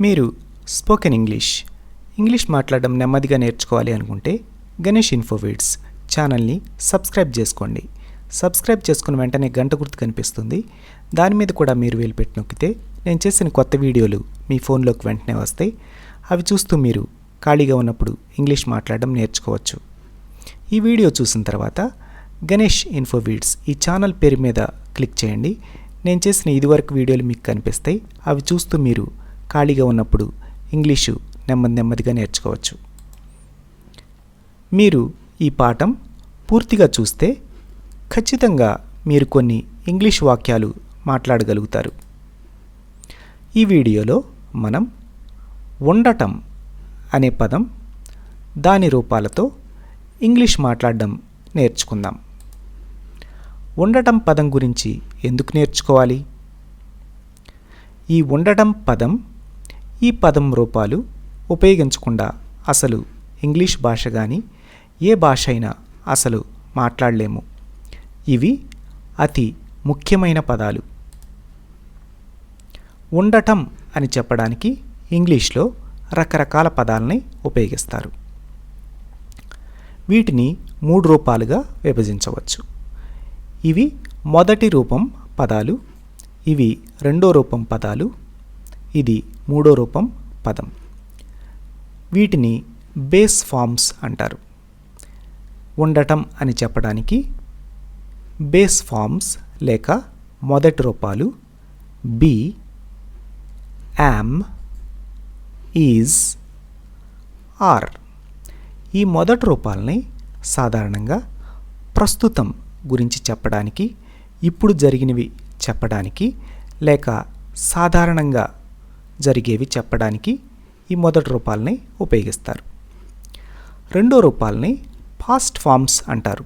మీరు spoken English మాట్లాడడం నెమ్మదిగా నేర్చుకోవాలి అనుకుంటే గణేష్ ఇన్ఫోవీడ్స్ ఛానల్ని సబ్స్క్రైబ్ చేసుకోండి. సబ్స్క్రైబ్ చేసుకున్న వెంటనే గంట గుర్తు కనిపిస్తుంది. దాని మీద కూడా మీరు వేలు పెట్టి నొక్కితే నేను చేసిన కొత్త వీడియోలు మీ ఫోన్లోకి వెంటనే వస్తాయి. అవి చూస్తూ మీరు ఖాళీగా ఉన్నప్పుడు ఇంగ్లీష్ మాట్లాడడం నేర్చుకోవచ్చు. ఈ వీడియో చూసిన తర్వాత గణేష్ ఇన్ఫోవీడ్స్ ఈ ఛానల్ పేరు మీద క్లిక్ చేయండి. నేను చేసిన ఇదివరకు వీడియోలు మీకు కనిపిస్తాయి. అవి చూస్తూ మీరు ఖాళీగా ఉన్నప్పుడు ఇంగ్లీషు నెమ్మదిగా నేర్చుకోవచ్చు. మీరు ఈ పాఠం పూర్తిగా చూస్తే ఖచ్చితంగా మీరు కొన్ని ఇంగ్లీష్ వాక్యాలు మాట్లాడగలుగుతారు. ఈ వీడియోలో మనం ఉండటం అనే పదం దాని రూపాలతో ఇంగ్లీష్ మాట్లాడడం నేర్చుకుందాం. ఉండటం పదం గురించి ఎందుకు నేర్చుకోవాలి? ఈ ఉండటం పదం ఈ పదం రూపాలు ఉపయోగించకుండా అసలు ఇంగ్లీష్ భాష కానీ ఏ భాష అయినా అసలు మాట్లాడలేము. ఇవి అతి ముఖ్యమైన పదాలు. ఉండటం అని చెప్పడానికి ఇంగ్లీష్లో రకరకాల పదాలని ఉపయోగిస్తారు. వీటిని 3 రూపాలుగా విభజించవచ్చు. ఇవి మొదటి రూపం పదాలు, ఇవి రెండో రూపం పదాలు, ఇది మూడో రూపం పదం. వీటిని బేస్ ఫార్మ్స్ అంటారు. ఉండటం అని చెప్పడానికి బేస్ ఫార్మ్స్ లేక మొదటి రూపాలు బీ, యామ్, ఈజ్, ఆర్. ఈ మొదటి రూపాలని సాధారణంగా ప్రస్తుతం గురించి చెప్పడానికి, ఇప్పుడు జరిగినవి చెప్పడానికి లేక సాధారణంగా జరిగేవి చెప్పడానికి ఈ మొదటి రూపాలని ఉపయోగిస్తారు. రెండో రూపాలని పాస్ట్ ఫార్మ్స్ అంటారు.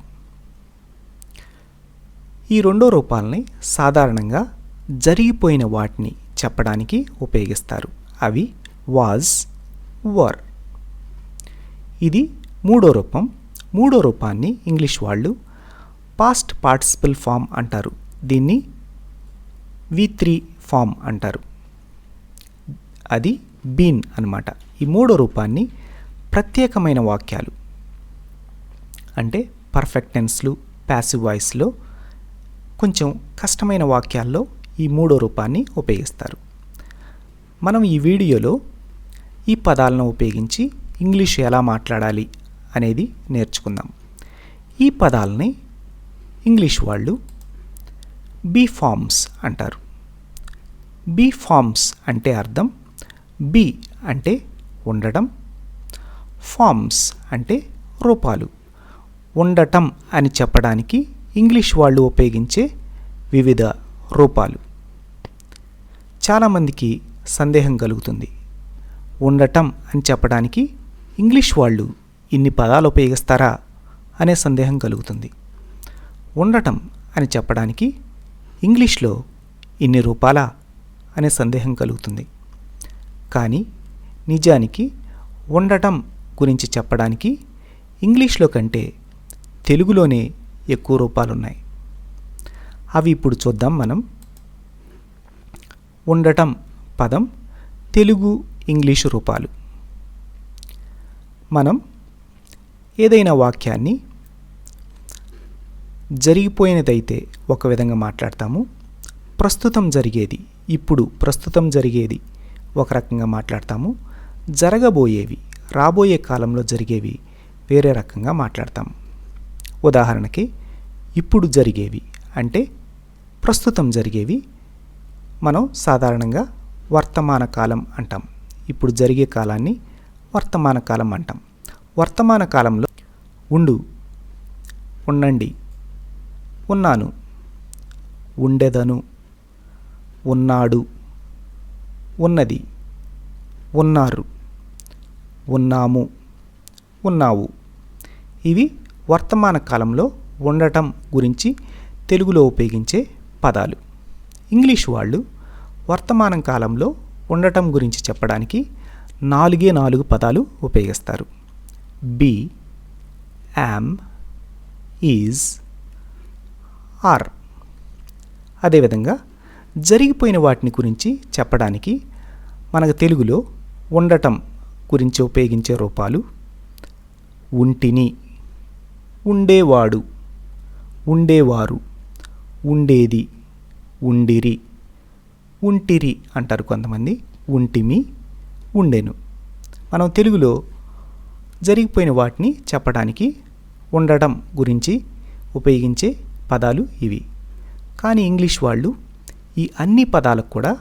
ఈ రెండో రూపాలని సాధారణంగా జరిగిపోయిన వాటిని చెప్పడానికి ఉపయోగిస్తారు. అవి వాజ్, వర్. ఇది మూడో రూపం. మూడో రూపాన్ని ఇంగ్లీష్ వాళ్ళు పాస్ట్ పార్టిసిపల్ ఫామ్ అంటారు. దీన్ని V3 ఫామ్ అంటారు. అది బీన్ అన్నమాట. ఈ మూడో రూపాన్ని ప్రత్యేకమైన వాక్యాలు అంటే పర్ఫెక్ట్ టెన్స్లు, ప్యాసివ్ వాయిస్లో కొంచెం కష్టమైన వాక్యాల్లో ఈ మూడో రూపాన్ని ఉపయోగిస్తారు. మనం ఈ వీడియోలో ఈ పదాలను ఉపయోగించి ఇంగ్లీష్ ఎలా మాట్లాడాలి అనేది నేర్చుకుందాం. ఈ పదాలని ఇంగ్లీష్ వాళ్ళు బీ ఫార్మ్స్ అంటారు. బీ ఫార్మ్స్ అంటే అర్థం బీ అంటే ఉండడం, ఫార్మ్స్ అంటే రూపాలు. ఉండటం అని చెప్పడానికి ఇంగ్లీష్ వాళ్ళు ఉపయోగించే వివిధ రూపాలు. చాలామందికి సందేహం కలుగుతుంది. ఉండటం అని చెప్పడానికి ఇంగ్లీష్ వాళ్ళు ఇన్ని పదాలు ఉపయోగిస్తారా అనే సందేహం కలుగుతుంది. ఉండటం అని చెప్పడానికి ఇంగ్లీష్లో ఇన్ని రూపాలా అనే సందేహం కలుగుతుంది. కానీ నిజానికి ఉండటం గురించి చెప్పడానికి ఇంగ్లీష్లో కంటే తెలుగులోనే ఎక్కువ రూపాలున్నాయి. అవి ఇప్పుడు చూద్దాం మనం. ఉండటం పదం తెలుగు, ఇంగ్లీషు రూపాలు. మనం ఏదైనా వాక్యాన్ని జరిగిపోయినదైతే ఒక విధంగా మాట్లాడతాము, ప్రస్తుతం జరిగేది, ఇప్పుడు ప్రస్తుతం జరిగేది ఒక రకంగా మాట్లాడతాము, జరగబోయేవి, రాబోయే కాలంలో జరిగేవి వేరే రకంగా మాట్లాడతాము. ఉదాహరణకి ఇప్పుడు జరిగేవి అంటే ప్రస్తుతం జరిగేవి మనం సాధారణంగా వర్తమాన కాలం అంటాం. ఇప్పుడు జరిగే కాలాన్ని వర్తమాన కాలం అంటాం. వర్తమాన కాలంలో ఉండు, ఉండండి, ఉన్నాను, ఉండెదను, ఉన్నాడు, ఉన్నది, ఉన్నారు, ఉన్నాము, ఉన్నావు. ఇవి వర్తమాన కాలంలో ఉండటం గురించి తెలుగులో ఉపయోగించే పదాలు. ఇంగ్లీష్ వాళ్ళు వర్తమాన కాలంలో ఉండటం గురించి చెప్పడానికి 4 పదాలు ఉపయోగిస్తారు. Be, am, is, are. అదేవిధంగా జరిగిపోయిన వాటిని గురించి చెప్పడానికి మనకు తెలుగులో ఉండటం గురించి ఉపయోగించే రూపాలు ఉంటిని, ఉండేవాడు, ఉండేవారు, ఉండేది, ఉండిరి, ఉంటిరి అంటారు కొంతమంది, ఉంటిమి, ఉండెను. మనం తెలుగులో జరిగిపోయిన వాటిని చెప్పడానికి ఉండడం గురించి ఉపయోగించే పదాలు ఇవి. కానీ ఇంగ్లీష్ వాళ్ళు ఈ అన్ని పదాలకు కూడా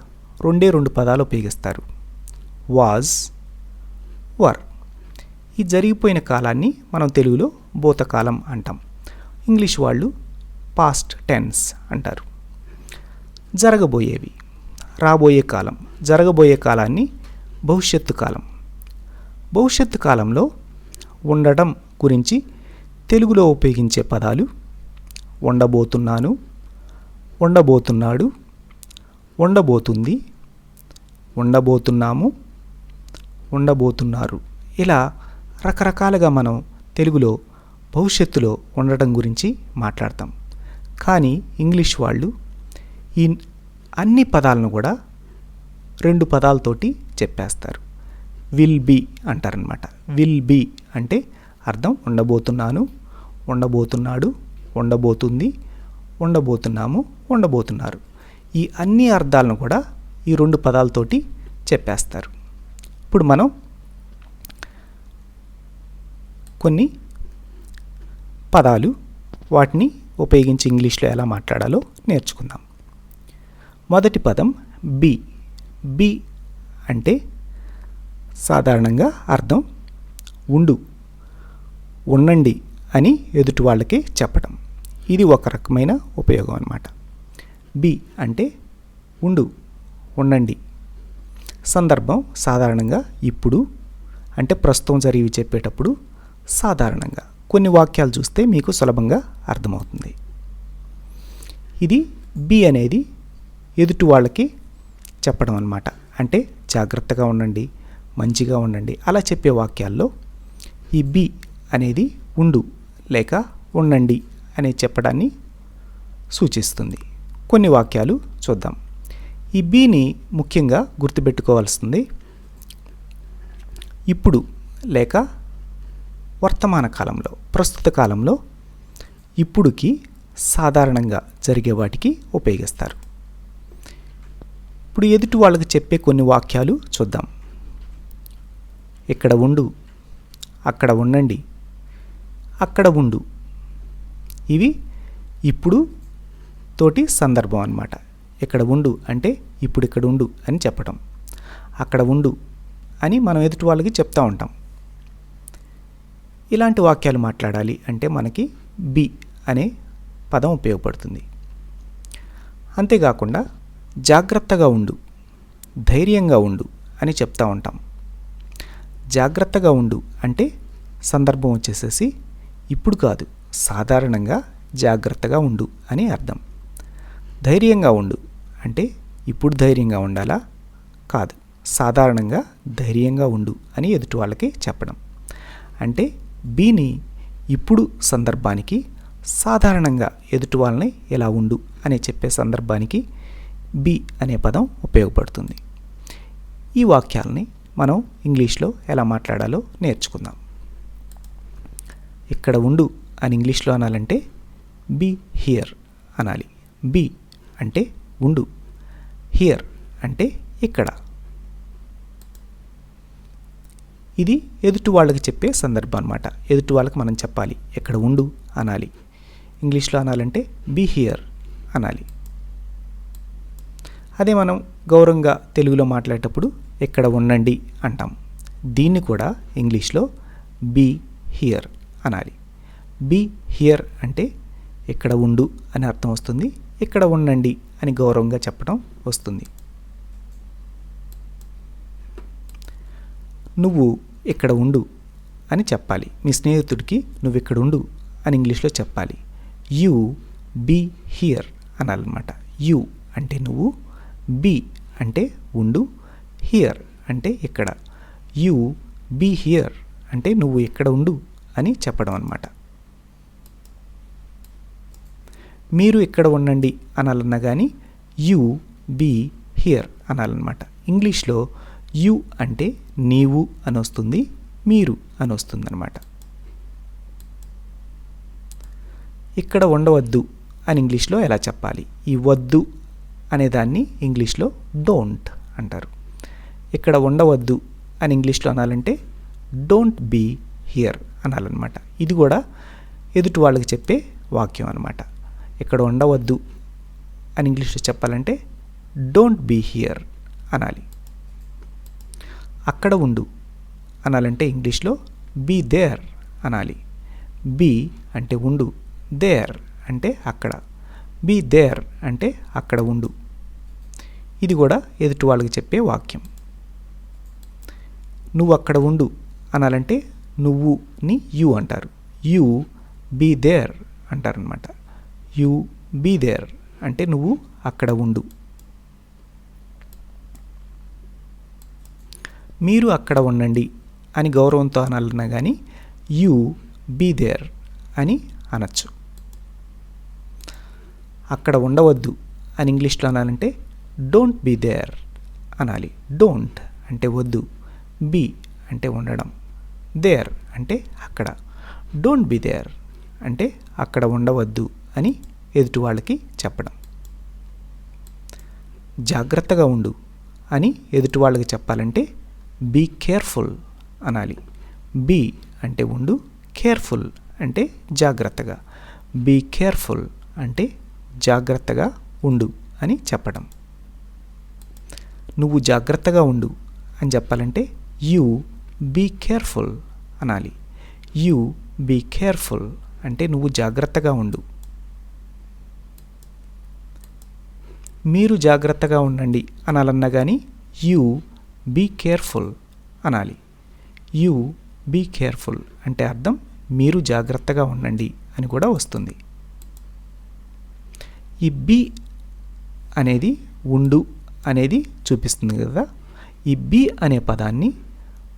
రెండు పదాలు ఉపయోగిస్తారు. వాజ్, వర్. ఈ జరిగిపోయిన కాలాన్ని మనం తెలుగులో భూతకాలం అంటాం. ఇంగ్లీష్ వాళ్ళు పాస్ట్ టెన్స్ అంటారు. జరగబోయేవి, రాబోయే కాలం. జరగబోయే కాలాన్ని భవిష్యత్తు కాలం. భవిష్యత్తు కాలంలో ఉండడం గురించి తెలుగులో ఉపయోగించే పదాలు ఉండబోతున్నాను, ఉండబోతున్నాడు, ఉండబోతుంది, ఉండబోతున్నాము, ఉండబోతున్నారు. ఇలా రకరకాలుగా మనం తెలుగులో భవిష్యత్తులో ఉండటం గురించి మాట్లాడతాం. కానీ ఇంగ్లీష్ వాళ్ళు ఈ అన్ని పదాలను కూడా 2 పదాలతోటి చెప్పేస్తారు. విల్ బీ అంటారనమాట. విల్ బీ అంటే అర్థం ఉండబోతున్నాను, ఉండబోతున్నాడు, ఉండబోతుంది, ఉండబోతున్నాము, ఉండబోతున్నారు. ఈ అన్ని అర్థాలను కూడా ఈ 2 పదాలతోటి చెప్పేస్తారు. ఇప్పుడు మనం కొన్ని పదాలు వాటిని ఉపయోగించి ఇంగ్లీష్లో ఎలా మాట్లాడాలో నేర్చుకుందాం. మొదటి పదం బీ. బీ అంటే సాధారణంగా అర్థం ఉండు, ఉండండి అని ఎదుటి వాళ్ళకి చెప్పడం. ఇది ఒక రకమైన ఉపయోగం అన్నమాట. బీ అంటే ఉండు, ఉండండి. సందర్భం సాధారణంగా ఇప్పుడు అంటే ప్రస్తుతం జరిగి చెప్పేటప్పుడు సాధారణంగా. కొన్ని వాక్యాలు చూస్తే మీకు సులభంగా అర్థమవుతుంది. ఇది బీ అనేది ఎదుటి వాళ్ళకి చెప్పడం అన్నమాట. అంటే జాగ్రత్తగా ఉండండి, మంచిగా ఉండండి అలా చెప్పే వాక్యాల్లో ఈ బీ అనేది ఉండు లేక ఉండండి అనే చెప్పడాన్ని సూచిస్తుంది. కొన్ని వాక్యాలు చూద్దాం. ఈ బీని ముఖ్యంగా గుర్తుపెట్టుకోవాల్సింది ఇప్పుడు లేక వర్తమాన కాలంలో, ప్రస్తుత కాలంలో ఇప్పుడుకి సాధారణంగా జరిగే వాటికి ఉపయోగిస్తారు. ఇప్పుడు ఎదుటి వాళ్ళకి చెప్పే కొన్ని వాక్యాలు చూద్దాం. ఇక్కడ ఉండు, అక్కడ ఉండండి, అక్కడ ఉండు. ఇవి ఇప్పుడు తోటి సందర్భం అన్నమాట. ఇక్కడ ఉండు అంటే ఇప్పుడు ఇక్కడ ఉండు అని చెప్పడం. అక్కడ ఉండు అని మనం ఎదుటి వాళ్ళకి చెప్తూ ఉంటాం. ఇలాంటి వాక్యాలు మాట్లాడాలి అంటే మనకి బీ అనే పదం ఉపయోగపడుతుంది. అంతేకాకుండా జాగ్రత్తగా ఉండు, ధైర్యంగా ఉండు అని చెప్తూ ఉంటాం. జాగ్రత్తగా ఉండు అంటే సందర్భం వచ్చేసేసి ఇప్పుడు కాదు, సాధారణంగా జాగ్రత్తగా ఉండు అని అర్థం. ధైర్యంగా ఉండు అంటే ఇప్పుడు ధైర్యంగా ఉండాలా, కాదు, సాధారణంగా ధైర్యంగా ఉండు అని ఎదుటి వాళ్ళకి చెప్పడం. అంటే బీని ఇప్పుడు సందర్భానికి, సాధారణంగా ఎదుటి వాళ్ళని ఎలా ఉండు అని చెప్పే సందర్భానికి బీ అనే పదం ఉపయోగపడుతుంది. ఈ వాక్యాలని మనం ఇంగ్లీష్లో ఎలా మాట్లాడాలో నేర్చుకుందాం. ఇక్కడ ఉండు అని ఇంగ్లీష్లో అనాలంటే బీ హియర్ అనాలి. బీ అంటే ఉండు, హియర్ అంటే ఇక్కడ. ఇది ఎదుటి వాళ్ళకి చెప్పే సందర్భం అన్నమాట. ఎదుటి వాళ్ళకి మనం చెప్పాలి, ఎక్కడ ఉండు అనాలి. ఇంగ్లీష్లో అనాలంటే బీ హియర్ అనాలి. అదే మనం గౌరవంగా తెలుగులో మాట్లాడేటప్పుడు ఎక్కడ ఉండండి అంటాం. దీన్ని కూడా ఇంగ్లీష్లో బీ హియర్ అనాలి. బీ హియర్ అంటే ఇక్కడ ఉండు అని అర్థం వస్తుంది, ఇక్కడ ఉండండి అని గౌరవంగా చెప్పడం వస్తుంది. నువ్వు ఇక్కడ ఉండు అని చెప్పాలి. మీ స్నేహితుడికి నువ్వు ఇక్కడ ఉండు అని ఇంగ్లీష్లో చెప్పాలి. యూ బీ హియర్ అనాలన్నమాట. యూ అంటే నువ్వు, బీ అంటే ఉండు, హియర్ అంటే ఇక్కడ. యూ బీ హియర్ అంటే నువ్వు ఇక్కడ ఉండు అని చెప్పడం అన్నమాట. మీరు ఇక్కడ ఉండండి అనాలన్నా కానీ యూ బీ హియర్ అనాలన్నమాట. ఇంగ్లీష్లో యు అంటే నీవు అని వస్తుంది, మీరు అని వస్తుంది అన్నమాట. ఇక్కడ ఉండవద్దు అని ఇంగ్లీష్లో ఎలా చెప్పాలి? ఈ వద్దు అనేదాన్ని ఇంగ్లీష్లో డోంట్ అంటారు. ఇక్కడ ఉండవద్దు అని ఇంగ్లీష్లో అనాలంటే డోంట్ బీ హియర్ అనాలన్నమాట. ఇది కూడా ఎదుటి వాళ్ళకి చెప్పే వాక్యం అన్నమాట. ఇక్కడ ఉండవద్దు అని ఇంగ్లీష్లో చెప్పాలంటే డోంట్ బీ హియర్ అనాలి. అక్కడ ఉండు అనాలంటే ఇంగ్లీష్లో బీ దేర్ అనాలి. బీ అంటే ఉండు, దేర్ అంటే అక్కడ. బీ దేర్ అంటే అక్కడ ఉండు. ఇది కూడా ఎదుటి వాళ్ళకి చెప్పే వాక్యం. నువ్వు అక్కడ ఉండు అనాలంటే నువ్వుని యు అంటారు. యు బీ దేర్ అంటారనమాట. యు బీ దేర్ అంటే నువ్వు అక్కడ ఉండు. మీరు అక్కడ ఉండండి అని గౌరవంతో అనాలన్నా కానీ యు బీ దేర్ అని అనొచ్చు. అక్కడ ఉండవద్దు అని ఇంగ్లీష్లో అనాలంటే డోంట్ బీ దేర్ అనాలి. డోంట్ అంటే వద్దు, బీ అంటే ఉండడం, దేర్ అంటే అక్కడ. డోంట్ బీ దేర్ అంటే అక్కడ ఉండవద్దు అని ఎదుటి వాళ్ళకి చెప్పడం. జాగ్రత్తగా ఉండు అని ఎదుటి వాళ్ళకి చెప్పాలంటే బీ కేర్ఫుల్ అనాలి. బీ అంటే ఉండు, కేర్ఫుల్ అంటే జాగ్రత్తగా. బీ కేర్ఫుల్ అంటే జాగ్రత్తగా ఉండు అని చెప్పడం. నువ్వు జాగ్రత్తగా ఉండు అని చెప్పాలంటే యు బీ కేర్ఫుల్ అనాలి. యు బీ కేర్ఫుల్ అంటే నువ్వు జాగ్రత్తగా ఉండు. మీరు జాగ్రత్తగా ఉండండి అనాలన్నా కానీ యు బీ కేర్ఫుల్ అనాలి. యు బీ కేర్ఫుల్ అంటే అర్థం మీరు జాగ్రత్తగా ఉండండి అని కూడా వస్తుంది. ఈ బీ అనేది ఉండు అనేది చూపిస్తుంది కదా. ఈ బీ అనే పదాన్ని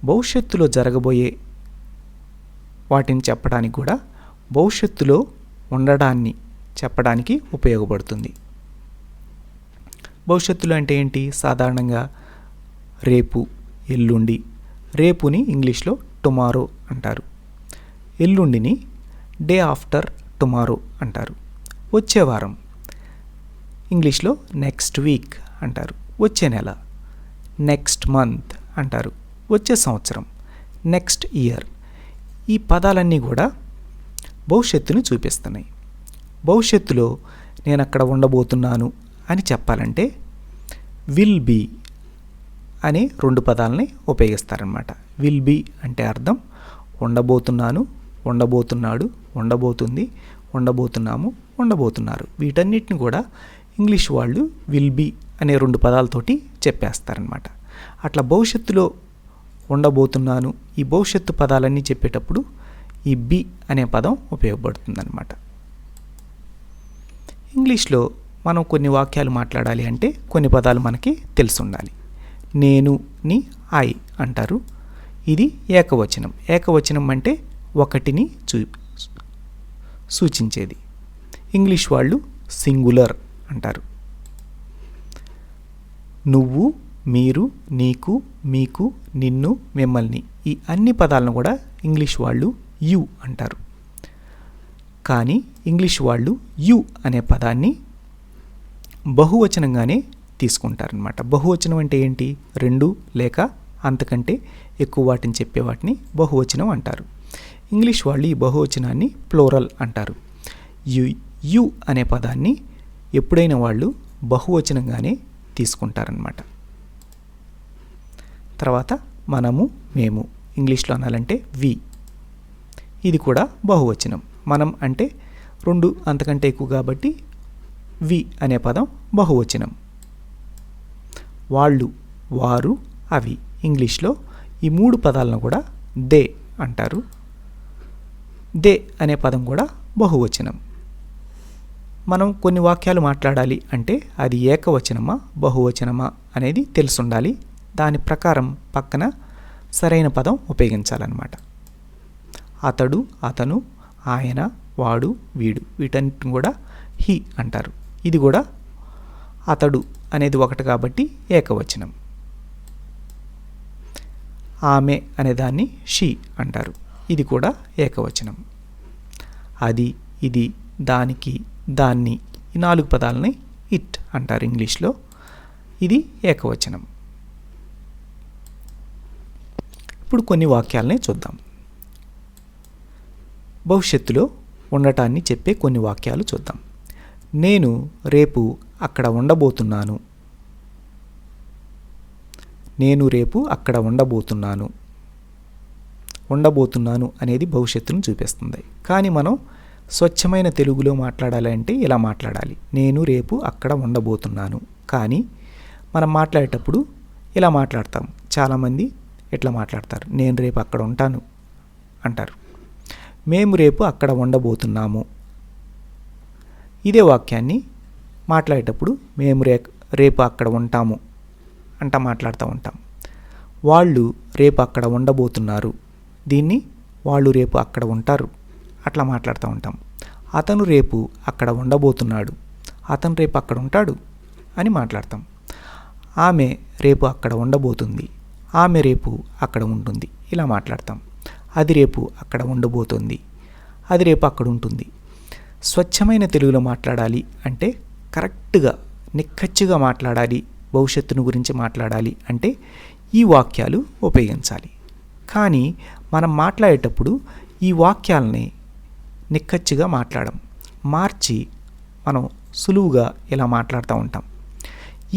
భవిష్యత్తులో జరగబోయే వాటిని చెప్పడానికి కూడా భవిష్యత్తులో ఉండడాన్ని చెప్పడానికి ఉపయోగపడుతుంది. భవిష్యత్తులో అంటే ఏంటి? సాధారణంగా రేపు, ఎల్లుండి. రేపుని ఇంగ్లీష్లో టుమారో అంటారు. ఎల్లుండిని డే ఆఫ్టర్ టుమారో అంటారు. వచ్చే వారం ఇంగ్లీష్లో నెక్స్ట్ వీక్ అంటారు. వచ్చే నెల నెక్స్ట్ మంత్ అంటారు. వచ్చే సంవత్సరం నెక్స్ట్ ఇయర్. ఈ పదాలన్నీ కూడా భవిష్యత్తుని చూపిస్తున్నాయి. భవిష్యత్తులో నేను అక్కడ ఉండబోతున్నాను అని చెప్పాలంటే విల్ బీ అనే రెండు పదాలని ఉపయోగిస్తారనమాట. విల్ బీ అంటే అర్థం ఉండబోతున్నాను, ఉండబోతున్నాడు, ఉండబోతుంది, ఉండబోతున్నాము, ఉండబోతున్నారు. వీటన్నిటిని కూడా ఇంగ్లీష్ వాళ్ళు విల్ బీ అనే రెండు పదాలతోటి చెప్పేస్తారనమాట. అట్లా భవిష్యత్తులో ఉండబోతున్నాను, ఈ భవిష్యత్తు పదాలన్నీ చెప్పేటప్పుడు ఈ బీ అనే పదం ఉపయోగపడుతుందన్నమాట. ఇంగ్లీష్లో మనం కొన్ని వాక్యాలు మాట్లాడాలి అంటే కొన్ని పదాలు మనకి తెలిసి ఉండాలి. నేనుని ఐ అంటారు. ఇది ఏకవచనం. ఏకవచనం అంటే ఒకటిని సూచించేది. ఇంగ్లీష్ వాళ్ళు సింగులర్ అంటారు. నువ్వు, మీరు, నీకు, మీకు, నిన్ను, మిమ్మల్ని ఈ అన్ని పదాలను కూడా ఇంగ్లీష్ వాళ్ళు యు అంటారు. కానీ ఇంగ్లీష్ వాళ్ళు యు అనే పదాన్ని బహువచనంగానే తీసుకుంటారనమాట. బహువచనం అంటే ఏంటి? రెండు లేక అంతకంటే ఎక్కువ వాటిని చెప్పే వాటిని బహువచనం అంటారు. ఇంగ్లీష్ వాళ్ళు ఈ బహువచనాన్ని ప్లోరల్ అంటారు. యు అనే పదాన్ని ఎప్పుడైనా వాళ్ళు బహువచనంగానే తీసుకుంటారనమాట. తర్వాత మనము, మేము ఇంగ్లీష్లో అనాలంటే వి. ఇది కూడా బహువచనం. మనం అంటే రెండు అంతకంటే ఎక్కువ కాబట్టి వి అనే పదం బహువచనం. వాళ్ళు, వారు, అవి ఇంగ్లీష్లో ఈ మూడు పదాలను కూడా దే అంటారు. దే అనే పదం కూడా బహువచనం. మనం కొన్ని వాక్యాలు మాట్లాడాలి అంటే అది ఏకవచనమా బహువచనమా అనేది తెలిసి ఉండాలి. దాని ప్రకారం పక్కన సరైన పదం ఉపయోగించాలన్నమాట. అతడు, అతను, ఆయన, వాడు, వీడు వీటన్నిటిని కూడా హీ అంటారు. ఇది కూడా అతడు అనేది ఒకటి కాబట్టి ఏకవచనం. ఆమె అనేదాన్ని షీ అంటారు. ఇది కూడా ఏకవచనం. అది, ఇది, దానికి, దాన్ని ఈ 4 పదాలని ఇట్ అంటారు ఇంగ్లీష్లో. ఇది ఏకవచనం. ఇప్పుడు కొన్ని వాక్యాలని చూద్దాం. భవిష్యత్తులో ఉండటాన్ని చెప్పే కొన్ని వాక్యాలు చూద్దాం. నేను రేపు అక్కడ ఉండబోతున్నాను. నేను రేపు అక్కడ ఉండబోతున్నాను. ఉండబోతున్నాను అనేది భవిష్యత్తును చూపిస్తుంది. కానీ మనం స్వచ్ఛమైన తెలుగులో మాట్లాడాలంటే ఇలా మాట్లాడాలి. నేను రేపు అక్కడ ఉండబోతున్నాను. కానీ మనం మాట్లాడేటప్పుడు ఇలా మాట్లాడతాం. చాలామంది ఎట్లా మాట్లాడతారు, నేను రేపు అక్కడ ఉంటాను అంటారు. మేము రేపు అక్కడ ఉండబోతున్నాము. ఇదే వాక్యాన్ని మాట్లాడేటప్పుడు మేము రేపు అక్కడ ఉంటాము అంట మాట్లాడుతూ ఉంటాం. వాళ్ళు రేపు అక్కడ ఉండబోతున్నారు. దీన్ని వాళ్ళు రేపు అక్కడ ఉంటారు అట్లా మాట్లాడుతూ ఉంటాం. అతను రేపు అక్కడ ఉండబోతున్నాడు. అతను రేపు అక్కడ ఉంటాడు అని మాట్లాడతాం. ఆమె రేపు అక్కడ ఉండబోతుంది. ఆమె రేపు అక్కడ ఉంటుంది. ఇలా మాట్లాడతాం. అది రేపు అక్కడ ఉండబోతుంది. అది రేపు అక్కడ ఉంటుంది. స్వచ్ఛమైన తెలుగులో మాట్లాడాలి అంటే కరెక్ట్గా నిక్కచ్చిగా మాట్లాడాలి. భవిష్యత్తును గురించి మాట్లాడాలి అంటే ఈ వాక్యాలు ఉపయోగించాలి. కానీ మనం మాట్లాడేటప్పుడు ఈ వాక్యాలని నిక్కచ్చిగా మాట్లాడం, మార్చి మనం సులువుగా ఇలా మాట్లాడుతూ ఉంటాం.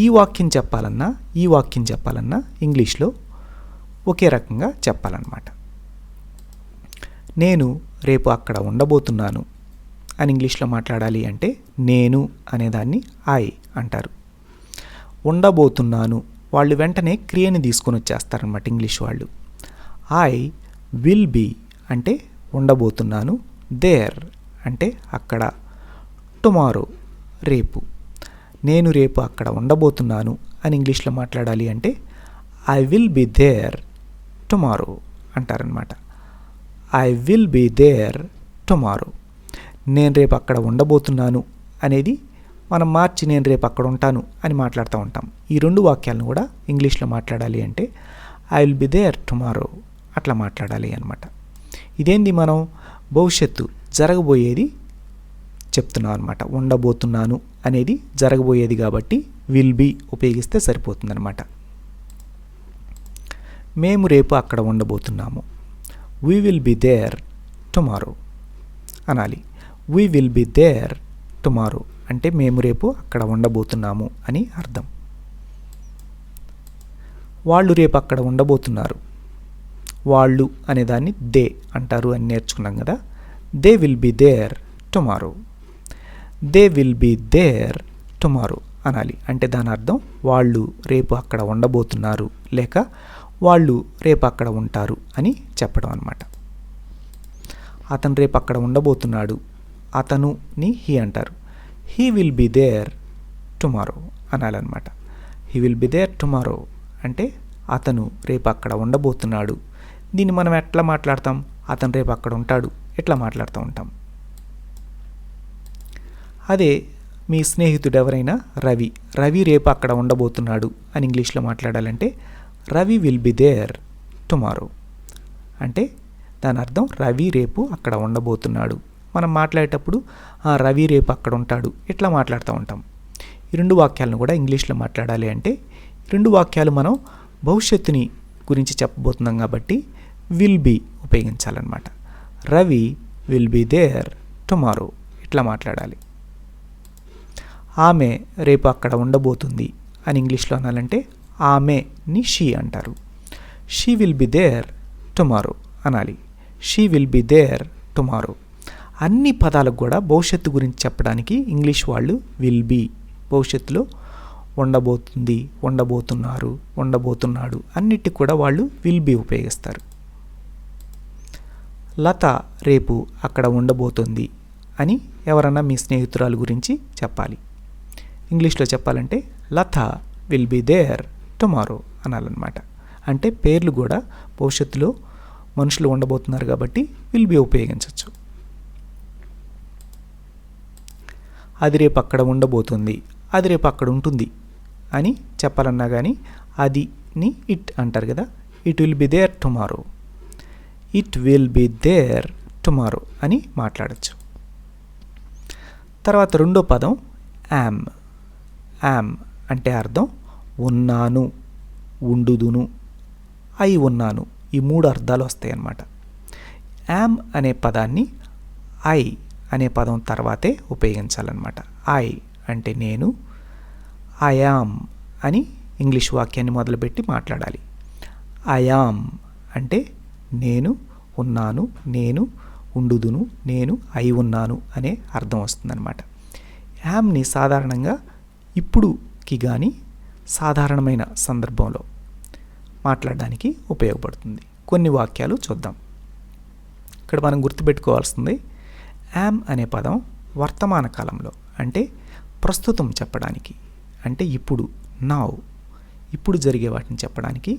ఈ వాక్యం చెప్పాలన్నా ఇంగ్లీష్లో ఒకే రకంగా చెప్పాలన్నమాట. నేను రేపు అక్కడ ఉండబోతున్నాను అని ఇంగ్లీష్లో మాట్లాడాలి అంటే నేను అనేదాన్ని ఐ అంటారు. ఉండబోతున్నాను వాళ్ళు వెంటనే క్రియని తీసుకొని వచ్చేస్తారనమాట ఇంగ్లీష్ వాళ్ళు. ఐ విల్ బీ అంటే ఉండబోతున్నాను. దేర్ అంటే అక్కడ. టుమారో రేపు. నేను రేపు అక్కడ ఉండబోతున్నాను అని ఇంగ్లీష్లో మాట్లాడాలి అంటే I will be there tomorrow అంటారనమాట. I will be there tomorrow. నేను రేపు అక్కడ ఉండబోతున్నాను అనేది మనం మార్చి నేను రేపు అక్కడ ఉంటాను అని మాట్లాడుతూ ఉంటాం. ఈ 2 వాక్యాలను కూడా ఇంగ్లీష్లో మాట్లాడాలి అంటే I will be there tomorrow అట్లా మాట్లాడాలి అనమాట. ఇదేంది, మనం భవిష్యత్తు జరగబోయేది చెప్తున్నాం అనమాట. ఉండబోతున్నాను అనేది జరగబోయేది కాబట్టి విల్ బీ ఉపయోగిస్తే సరిపోతుందన్నమాట. మేము రేపు అక్కడ ఉండబోతున్నాము. We will be there tomorrow అనాలి. We will be there tomorrow అంటే మేము రేపు అక్కడ ఉండబోతున్నాము అని అర్థం. వాళ్ళు రేపు అక్కడ ఉండబోతున్నారు. వాళ్ళు అనేదాన్ని దే అంటారు అని నేర్చుకున్నాం కదా. They will be there tomorrow. They will be there tomorrow అనాలి. అంటే దాని అర్థం వాళ్ళు రేపు అక్కడ ఉండబోతున్నారు లేక వాళ్ళు రేపు అక్కడ ఉంటారు అని చెప్పడం అన్నమాట. అతను రేపు అక్కడ ఉండబోతున్నాడు. అతనుని హీ అంటారు. He will be there tomorrow అనాలన్నమాట. He will be there tomorrow అంటే అతను రేపు అక్కడ ఉండబోతున్నాడు. దీన్ని మనం ఎట్లా మాట్లాడతాం, అతను రేపు అక్కడ ఉంటాడు ఎట్లా మాట్లాడుతూ ఉంటాం. అదే మీ స్నేహితుడు ఎవరైనా రవి రేపు అక్కడ ఉండబోతున్నాడు అని ఇంగ్లీష్లో మాట్లాడాలంటే Ravi will be there tomorrow అంటే దాని అర్థం రవి రేపు అక్కడ ఉండబోతున్నాడు. మనం మాట్లాడేటప్పుడు రవి రేపు అక్కడ ఉంటాడు ఇట్లా మాట్లాడుతూ ఉంటాం. ఈ 2 వాక్యాలను కూడా ఇంగ్లీష్లో మాట్లాడాలి అంటే 2 వాక్యాలు మనం భవిష్యత్తుని గురించి చెప్పబోతున్నాం కాబట్టి విల్ బీ ఉపయోగించాలన్నమాట. Ravi will be there tomorrow ఇట్లా మాట్లాడాలి. ఆమె రేపు అక్కడ ఉండబోతుంది అని ఇంగ్లీష్లో అనాలంటే ఆమెని షీ అంటారు. She will be there tomorrow అనాలి. She will be there tomorrow. అన్ని పదాలకు కూడా భవిష్యత్తు గురించి చెప్పడానికి ఇంగ్లీష్ వాళ్ళు విల్ బీ, భవిష్యత్తులో ఉండబోతుంది, ఉండబోతున్నారు, ఉండబోతున్నాడు అన్నిటికి కూడా వాళ్ళు విల్ బీ ఉపయోగిస్తారు. లత రేపు అక్కడ ఉండబోతుంది అని ఎవరన్నా మీ స్నేహితురాలు గురించి చెప్పాలి. ఇంగ్లీష్లో చెప్పాలంటే లత విల్ బి దేర్ టుమారో అనాలన్నమాట. అంటే పేర్లు కూడా భవిష్యత్తులో మనుషులు ఉండబోతున్నారు కాబట్టి విల్ బి ఉపయోగించవచ్చు. అది రేపు అక్కడ ఉండబోతుంది, అది రేపు అక్కడ ఉంటుంది అని చెప్పాలన్నా కానీ అదిని ఇట్ అంటారు కదా, it will be there tomorrow. It will be there tomorrow అని మాట్లాడచ్చు. తర్వాత రెండో పదం యామ్. యామ్ అంటే అర్థం ఉన్నాను, ఉండుదును, అయి ఉన్నాను. ఈ 3 అర్థాలు వస్తాయి అన్నమాట. యామ్ అనే పదాన్ని ఐ అనే పదం తర్వాతే ఉపయోగించాలన్నమాట. ఐ అంటే నేను, ఐ యామ్ అని ఇంగ్లీష్ వాక్యాన్ని మొదలుపెట్టి మాట్లాడాలి. ఐ యామ్ అంటే నేను ఉన్నాను, నేను ఉండుదును, నేను అయి ఉన్నాను అనే అర్థం వస్తుందన్నమాట. యామ్ని సాధారణంగా ఇప్పుడుకి కానీ సాధారణమైన సందర్భంలో మాట్లాడడానికి ఉపయోగపడుతుంది. కొన్ని వాక్యాలు చూద్దాం. ఇక్కడ మనం గుర్తుపెట్టుకోవాల్సింది, యామ్ అనే పదం వర్తమాన కాలంలో అంటే ప్రస్తుతం చెప్పడానికి, అంటే ఇప్పుడు, నౌ, ఇప్పుడు జరిగే వాటిని చెప్పడానికి,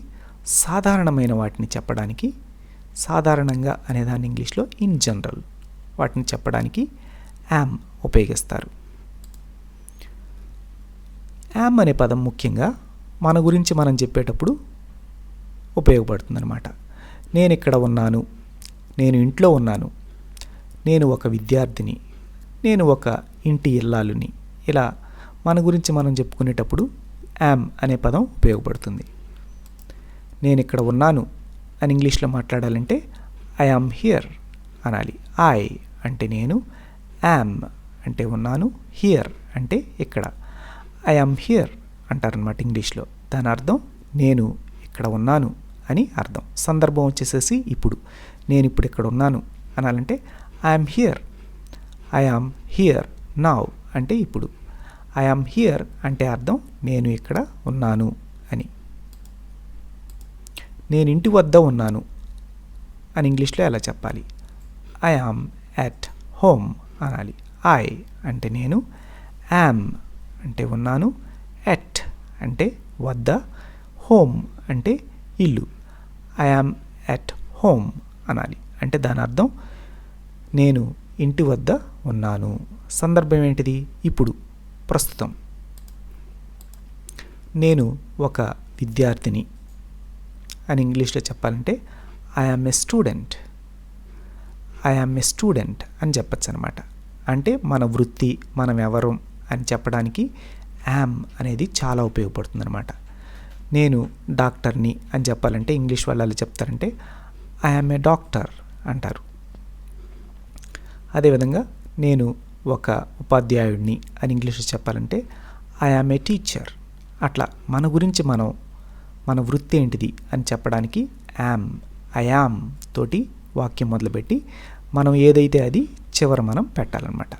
సాధారణమైన వాటిని చెప్పడానికి, సాధారణంగా అనేదాన్ని ఇంగ్లీష్లో ఇన్ జనరల్ వాటిని చెప్పడానికి యామ్ ఉపయోగిస్తారు. యామ్ అనే పదం ముఖ్యంగా మన గురించి మనం చెప్పేటప్పుడు ఉపయోగపడుతుందన్నమాట. నేను ఇక్కడ ఉన్నాను, నేను ఇంట్లో ఉన్నాను, నేను ఒక విద్యార్థిని, నేను ఒక ఇంటి ఇల్లాలుని, ఇలా మన గురించి మనం చెప్పుకునేటప్పుడు యామ్ అనే పదం ఉపయోగపడుతుంది. నేను ఇక్కడ ఉన్నాను అని ఇంగ్లీష్లో మాట్లాడాలంటే ఐ యామ్ హియర్ అనాలి. ఐ అంటే నేను, యామ్ అంటే ఉన్నాను, హియర్ అంటే ఇక్కడ. ఐ యామ్ హియర్ అంటారనమాట ఇంగ్లీష్లో. దాని అర్థం నేను ఇక్కడ ఉన్నాను అని అర్థం. సందర్భం వచ్చేసేసి ఇప్పుడు, నేను ఇప్పుడు ఇక్కడ ఉన్నాను అనాలంటే I am here. I am here now అంటే ఇప్పుడు. ఐ యామ్ హియర్ అంటే అర్థం నేను ఇక్కడ ఉన్నాను అని. నేను ఇంటి వద్ద ఉన్నాను అని ఇంగ్లీష్లో ఎలా చెప్పాలి? ఐ యామ్ ఎట్ హోమ్ అనాలి. ఐ అంటే నేను, యామ్ అంటే ఉన్నాను, ఎట్ అంటే వద్ద, హోమ్ అంటే ఇల్లు. ఐ యామ్ ఎట్ హోమ్ అనాలి. అంటే దాని అర్థం నేను ఇంటి వద్ద ఉన్నాను. సందర్భం ఏంటిది? ఇప్పుడు, ప్రస్తుతం. నేను ఒక విద్యార్థిని అని ఇంగ్లీష్లో చెప్పాలంటే I am A student. I am A student అని చెప్పచ్చు అనమాట. అంటే మన వృత్తి, మనం ఎవరు అని చెప్పడానికి యామ్ అనేది చాలా ఉపయోగపడుతుంది అనమాట. నేను డాక్టర్ని అని చెప్పాలంటే ఇంగ్లీష్ వాళ్ళు అలా చెప్తారంటే ఐ యామ్ ఏ డాక్టర్ అంటారు. అదేవిధంగా నేను ఒక ఉపాధ్యాయుడిని అని ఇంగ్లీష్లో చెప్పాలంటే ఐ యామ్ ఏ టీచర్. అట్లా మన గురించి మన వృత్తి ఏంటిది అని చెప్పడానికి యామ్, ఐ యామ్ తోటి వాక్యం మొదలుపెట్టి మనం ఏదైతే అది చివర మనం పెట్టాలన్నమాట.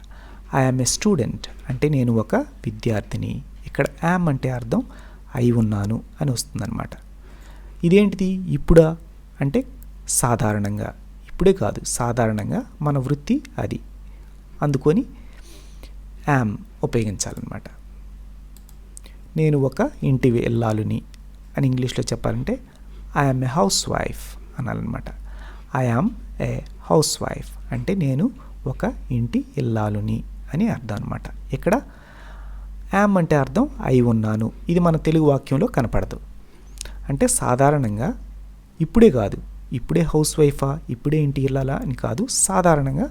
ఐ యామ్ ఏ స్టూడెంట్ అంటే నేను ఒక విద్యార్థిని. ఇక్కడ యామ్ అంటే అర్థం అయి ఉన్నాను అని వస్తుందన్నమాట. ఇదేంటిది? ఇప్పుడా అంటే సాధారణంగా, ఇప్పుడే కాదు సాధారణంగా మన వృత్తి అది, అందుకొని యామ్ ఉపయోగించాలన్నమాట. నేను ఒక ఇంటి ఇల్లాలుని అని ఇంగ్లీష్లో చెప్పాలంటే I am a housewife అనాలన్నమాట. I am a housewife అంటే నేను ఒక ఇంటి ఇల్లాలుని అని అర్థం అనమాట. ఇక్కడ యామ్ అంటే అర్థం అయి ఉన్నాను. ఇది మన తెలుగు వాక్యంలో కనపడదు. అంటే సాధారణంగా ఇప్పుడే కాదు, ఇప్పుడే హౌస్ వైఫా, ఇప్పుడే ఇంటి ఇల్లాలా అని కాదు, సాధారణంగా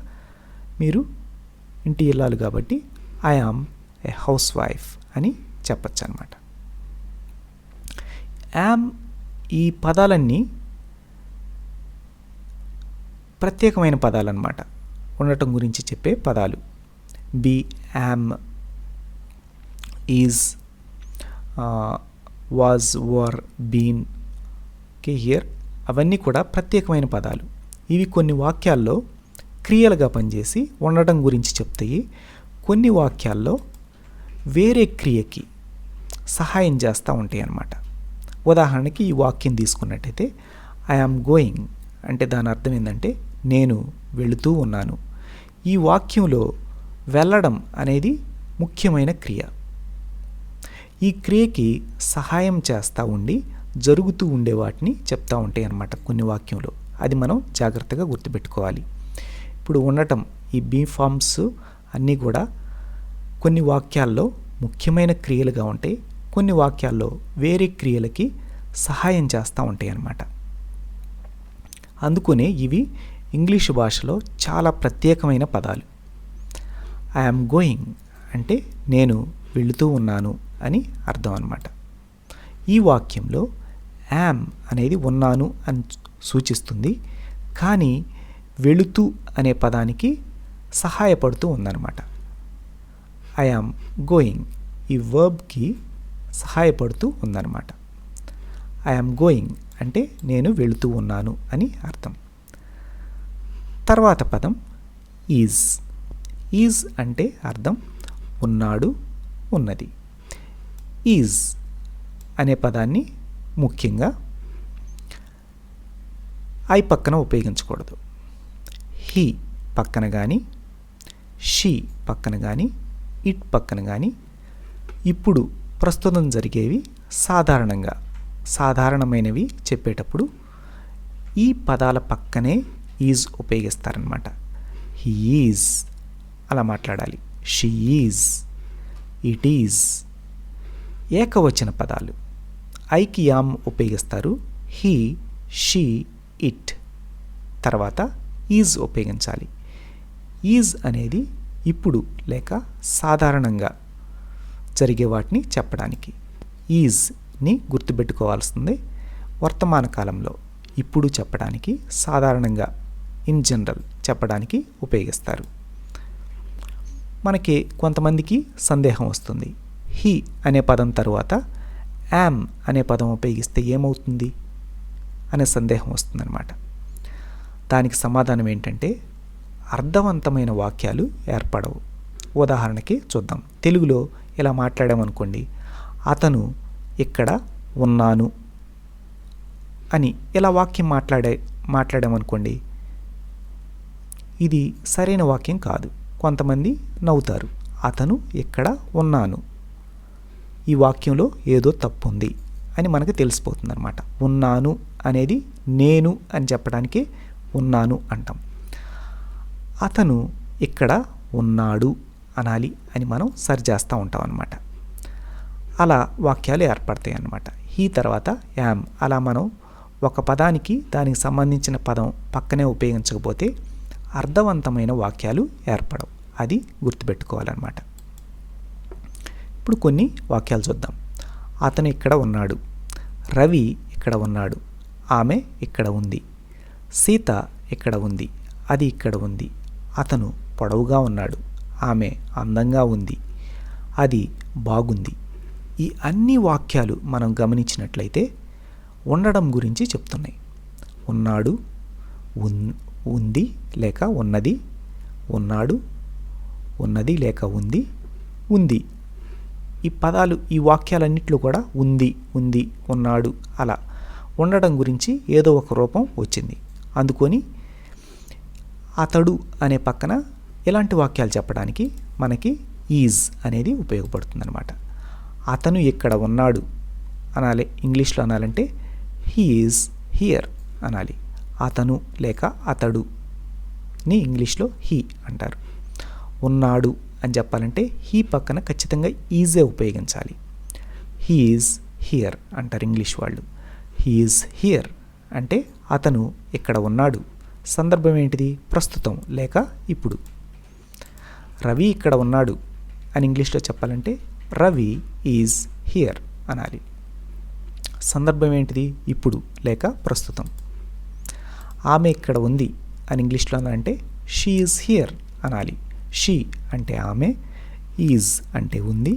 మీరు ఇంటి ఇల్లాలు కాబట్టి I am a house wife అని చెప్పచ్చు అనమాట. యామ్, ఈ పదాలన్నీ ప్రత్యేకమైన పదాలు అన్నమాట, ఉండటం గురించి చెప్పే పదాలు. Be, am, is, was, were, been, here, అవన్నీ కూడా ప్రత్యేకమైన పదాలు. ఇవి కొన్ని వాక్యాల్లో క్రియలుగా పనిచేసి ఉండటం గురించి చెప్తాయి. కొన్ని వాక్యాల్లో వేరే క్రియకి సహాయం చేస్తూ ఉంటాయి అన్నమాట. ఉదాహరణకి ఈ వాక్యం తీసుకున్నట్టయితే ఐ యామ్ గోయింగ్ అంటే దాని అర్థం ఏంటంటే నేను వెళుతూ ఉన్నాను. ఈ వాక్యంలో వెళ్ళడం అనేది ముఖ్యమైన క్రియ. ఈ క్రియకి సహాయం చేస్తూ ఉండి జరుగుతూ ఉండే వాటిని చెప్తూ ఉంటాయి అన్నమాట కొన్ని వాక్యంలో. అది మనం జాగ్రత్తగా గుర్తుపెట్టుకోవాలి. ఇప్పుడు ఉండటం, ఈ బీ ఫార్మ్స్ అన్నీ కూడా కొన్ని వాక్యాల్లో ముఖ్యమైన క్రియలుగా ఉంటాయి, కొన్ని వాక్యాల్లో వేరే క్రియలకి సహాయం చేస్తూ ఉంటాయి అన్నమాట. అందుకనే ఇవి ఇంగ్లీషు భాషలో చాలా ప్రత్యేకమైన పదాలు. ఐఎమ్ గోయింగ్ అంటే నేను వెళుతూ ఉన్నాను అని అర్థం అన్నమాట. ఈ వాక్యంలో యామ్ అనేది ఉన్నాను అని సూచిస్తుంది, కానీ వెళుతూ అనే పదానికి సహాయపడుతూ ఉందన్నమాట. ఐ యామ్ గోయింగ్ ఈ వర్బ్కి సహాయపడుతూ ఉందన్నమాట. ఐ యామ్ గోయింగ్ అంటే నేను వెళుతూ ఉన్నాను అని అర్థం. తర్వాత పదం ఈజ్. ఈజ్ అంటే అర్థం ఉన్నాడు, ఉన్నది. ఈజ్ అనే పదాన్ని ముఖ్యంగా ఐ పక్కన ఉపయోగించకూడదు. హీ పక్కన కానీ, షీ పక్కన కానీ, ఇట్ పక్కన కానీ, ఇప్పుడు ప్రస్తుతం జరిగేవి సాధారణమైనవి చెప్పేటప్పుడు ఈ పదాల పక్కనే ఈజ్ ఉపయోగిస్తారనమాట. హీ ఈజ్ అలా మాట్లాడాలి. She is, it is. ఏకవచన పదాలు ఐకి యామ్ ఉపయోగిస్తారు. హీ, షీ, ఇట్ తర్వాత ఈజ్ ఉపయోగించాలి. ఈజ్ అనేది ఇప్పుడు లేక సాధారణంగా జరిగే వాటిని చెప్పడానికి. ఈజ్ని గుర్తుపెట్టుకోవాల్సిందే. వర్తమాన కాలంలో ఇప్పుడు చెప్పడానికి, సాధారణంగా ఇన్ జనరల్ చెప్పడానికి ఉపయోగిస్తారు. మనకి కొంతమందికి సందేహం వస్తుంది, హీ అనే పదం తరువాత యామ్ అనే పదం ఉపయోగిస్తే ఏమవుతుంది అనే సందేహం వస్తుందన్నమాట. దానికి సమాధానం ఏంటంటే అర్థవంతమైన వాక్యాలు ఏర్పడవు. ఉదాహరణకి చూద్దాం. తెలుగులో ఇలా మాట్లాడామనుకోండి, అతను ఇక్కడ ఉన్నాను అని ఇలా వాక్యం మాట్లాడామనుకోండి, ఇది సరైన వాక్యం కాదు. కొంతమంది నవ్వుతారు. అతను ఇక్కడ ఉన్నాను, ఈ వాక్యంలో ఏదో తప్పు ఉంది అని మనకు తెలిసిపోతుంది అనమాట. ఉన్నాను అనేది నేను అని చెప్పడానికి ఉన్నాను అంటాం. అతను ఇక్కడ ఉన్నాడు అనాలి అని మనం సరిచేస్తూ ఉంటాం అన్నమాట. అలా వాక్యాలు ఏర్పడతాయి అన్నమాట. ఈ తర్వాత యామ్. అలా మనం ఒక పదానికి దానికి సంబంధించిన పదం పక్కనే ఉపయోగించకపోతే అర్థవంతమైన వాక్యాలు ఏర్పడవు. అది గుర్తుపెట్టుకోవాలన్నమాట. ఇప్పుడు కొన్ని వాక్యాలు చూద్దాం. అతను ఇక్కడ ఉన్నాడు, రవి ఇక్కడ ఉన్నాడు, ఆమె ఇక్కడ ఉంది, సీత ఇక్కడ ఉంది, అది ఇక్కడ ఉంది, అతను పొడవుగా ఉన్నాడు, ఆమె అందంగా ఉంది, అది బాగుంది. ఈ అన్ని వాక్యాలు మనం గమనించినట్లయితే ఉండడం గురించి చెప్తున్నాయి. ఉన్నాడు, ఉంది లేక ఉన్నది, ఉన్నాడు, ఉన్నది లేక ఉంది, ఉంది. ఈ పదాలు, ఈ వాక్యాలన్నింటిలో కూడా ఉంది, ఉంది, ఉన్నాడు అలా ఉండడం గురించి ఏదో ఒక రూపం వచ్చింది. అందుకొని అతడు అనే పక్కన ఇలాంటి వాక్యాలు చెప్పడానికి మనకి ఈజ్ అనేది ఉపయోగపడుతుందన్నమాట. అతను ఇక్కడ ఉన్నాడు అనాలి. ఇంగ్లీష్లో అనాలంటే హీ ఈజ్ హియర్ అనాలి. అతను లేక అతడుని ఇంగ్లీష్లో హీ అంటారు. ఉన్నాడు అని చెప్పాలంటే హీ పక్కన ఖచ్చితంగా ఈజే ఉపయోగించాలి. హీ ఈజ్ హియర్ అంటారు ఇంగ్లీష్ వాళ్ళు. హీ ఈజ్ హియర్ అంటే అతను ఇక్కడ ఉన్నాడు. సందర్భం ఏంటిది? ప్రస్తుతం లేక ఇప్పుడు. రవి ఇక్కడ ఉన్నాడు అని ఇంగ్లీష్లో చెప్పాలంటే రవి ఈజ్ హియర్ అనాలి. సందర్భం ఏంటిది? ఇప్పుడు లేక ప్రస్తుతం. ఆమె ఇక్కడ ఉంది అని ఇంగ్లీష్లో అనాలంటే షీ ఈజ్ హియర్ అనాలి. షీ అంటే ఆమె, ఈజ్ అంటే ఉంది,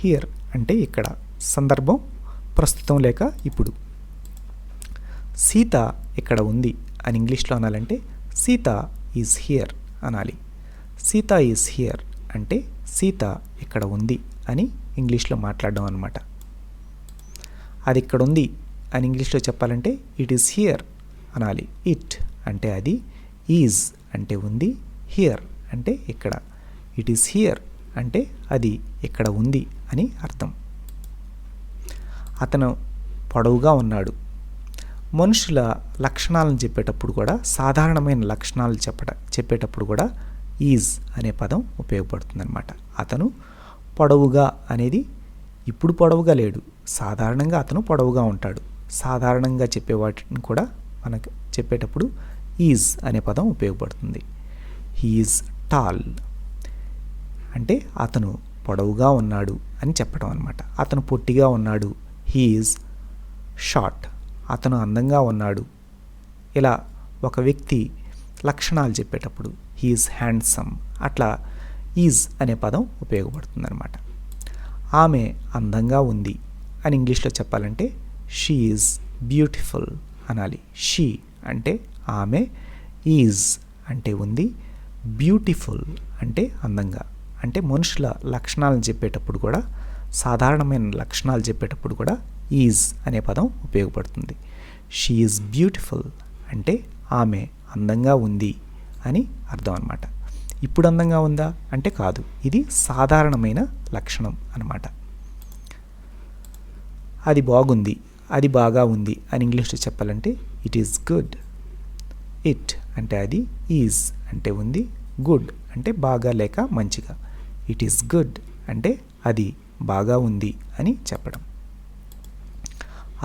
హియర్ అంటే ఇక్కడ. సందర్భం ప్రస్తుతం లేక ఇప్పుడు. సీత ఇక్కడ ఉంది అని ఇంగ్లీష్లో అనాలంటే సీత ఈజ్ హియర్ అనాలి. సీత ఈజ్ హియర్ అంటే సీత ఇక్కడ ఉంది అని ఇంగ్లీష్లో మాట్లాడడం అన్నమాట. అది ఇక్కడ ఉంది అని ఇంగ్లీష్లో చెప్పాలంటే ఇట్ ఈస్ హియర్ అనాలి. ఇట్ అంటే అది, ఈజ్ అంటే ఉంది, హియర్ అంటే ఇక్కడ. ఇట్ ఈస్ హియర్ అంటే అది ఇక్కడ ఉంది అని అర్థం. అతను పొడవుగా ఉన్నాడు. మనుషుల లక్షణాలను చెప్పేటప్పుడు కూడా, సాధారణమైన లక్షణాలు చెప్పేటప్పుడు కూడా ఈజ్ అనే పదం ఉపయోగపడుతుందన్నమాట. అతను పొడవుగా అనేది ఇప్పుడు పొడవుగా లేడు, సాధారణంగా అతను పొడవుగా ఉంటాడు. సాధారణంగా చెప్పే వాటిని కూడా మనకు చెప్పేటప్పుడు ఈజ్ అనే పదం ఉపయోగపడుతుంది. హీ ఈజ్ టాల్ అంటే అతను పొడవుగా ఉన్నాడు అని చెప్పడం అనమాట. అతను పొట్టిగా ఉన్నాడు, హీ ఈజ్ షార్ట్. అతను అందంగా ఉన్నాడు. ఇలా ఒక వ్యక్తి లక్షణాలు చెప్పేటప్పుడు హీ ఈజ్ హ్యాండ్సమ్, అట్లా ఈజ్ అనే పదం ఉపయోగపడుతుంది అనమాట. ఆమె అందంగా ఉంది అని ఇంగ్లీష్లో చెప్పాలంటే షీ ఈజ్ బ్యూటిఫుల్ అనాలి. షీ అంటే ఆమె, ఈజ్ అంటే ఉంది, బ్యూటిఫుల్ అంటే అందంగా. అంటే మనుషుల లక్షణాలను చెప్పేటప్పుడు కూడా, సాధారణమైన లక్షణాలు చెప్పేటప్పుడు కూడా ఈజ్ అనే పదం ఉపయోగపడుతుంది. షీ ఈజ్ బ్యూటిఫుల్ అంటే ఆమె అందంగా ఉంది అని అర్థం అన్నమాట. ఇప్పుడు అందంగా ఉందా అంటే కాదు, ఇది సాధారణమైన లక్షణం అన్నమాట. అది బాగుంది, అది బాగా ఉంది అని ఇంగ్లీష్లో చెప్పాలంటే ఇట్ ఈజ్ గుడ్. ఇట్ అంటే అది, ఈజ్ అంటే ఉంది, గుడ్ అంటే బాగా లేక మంచిగా. ఇట్ ఈస్ గుడ్ అంటే అది బాగా ఉంది అని చెప్పడం.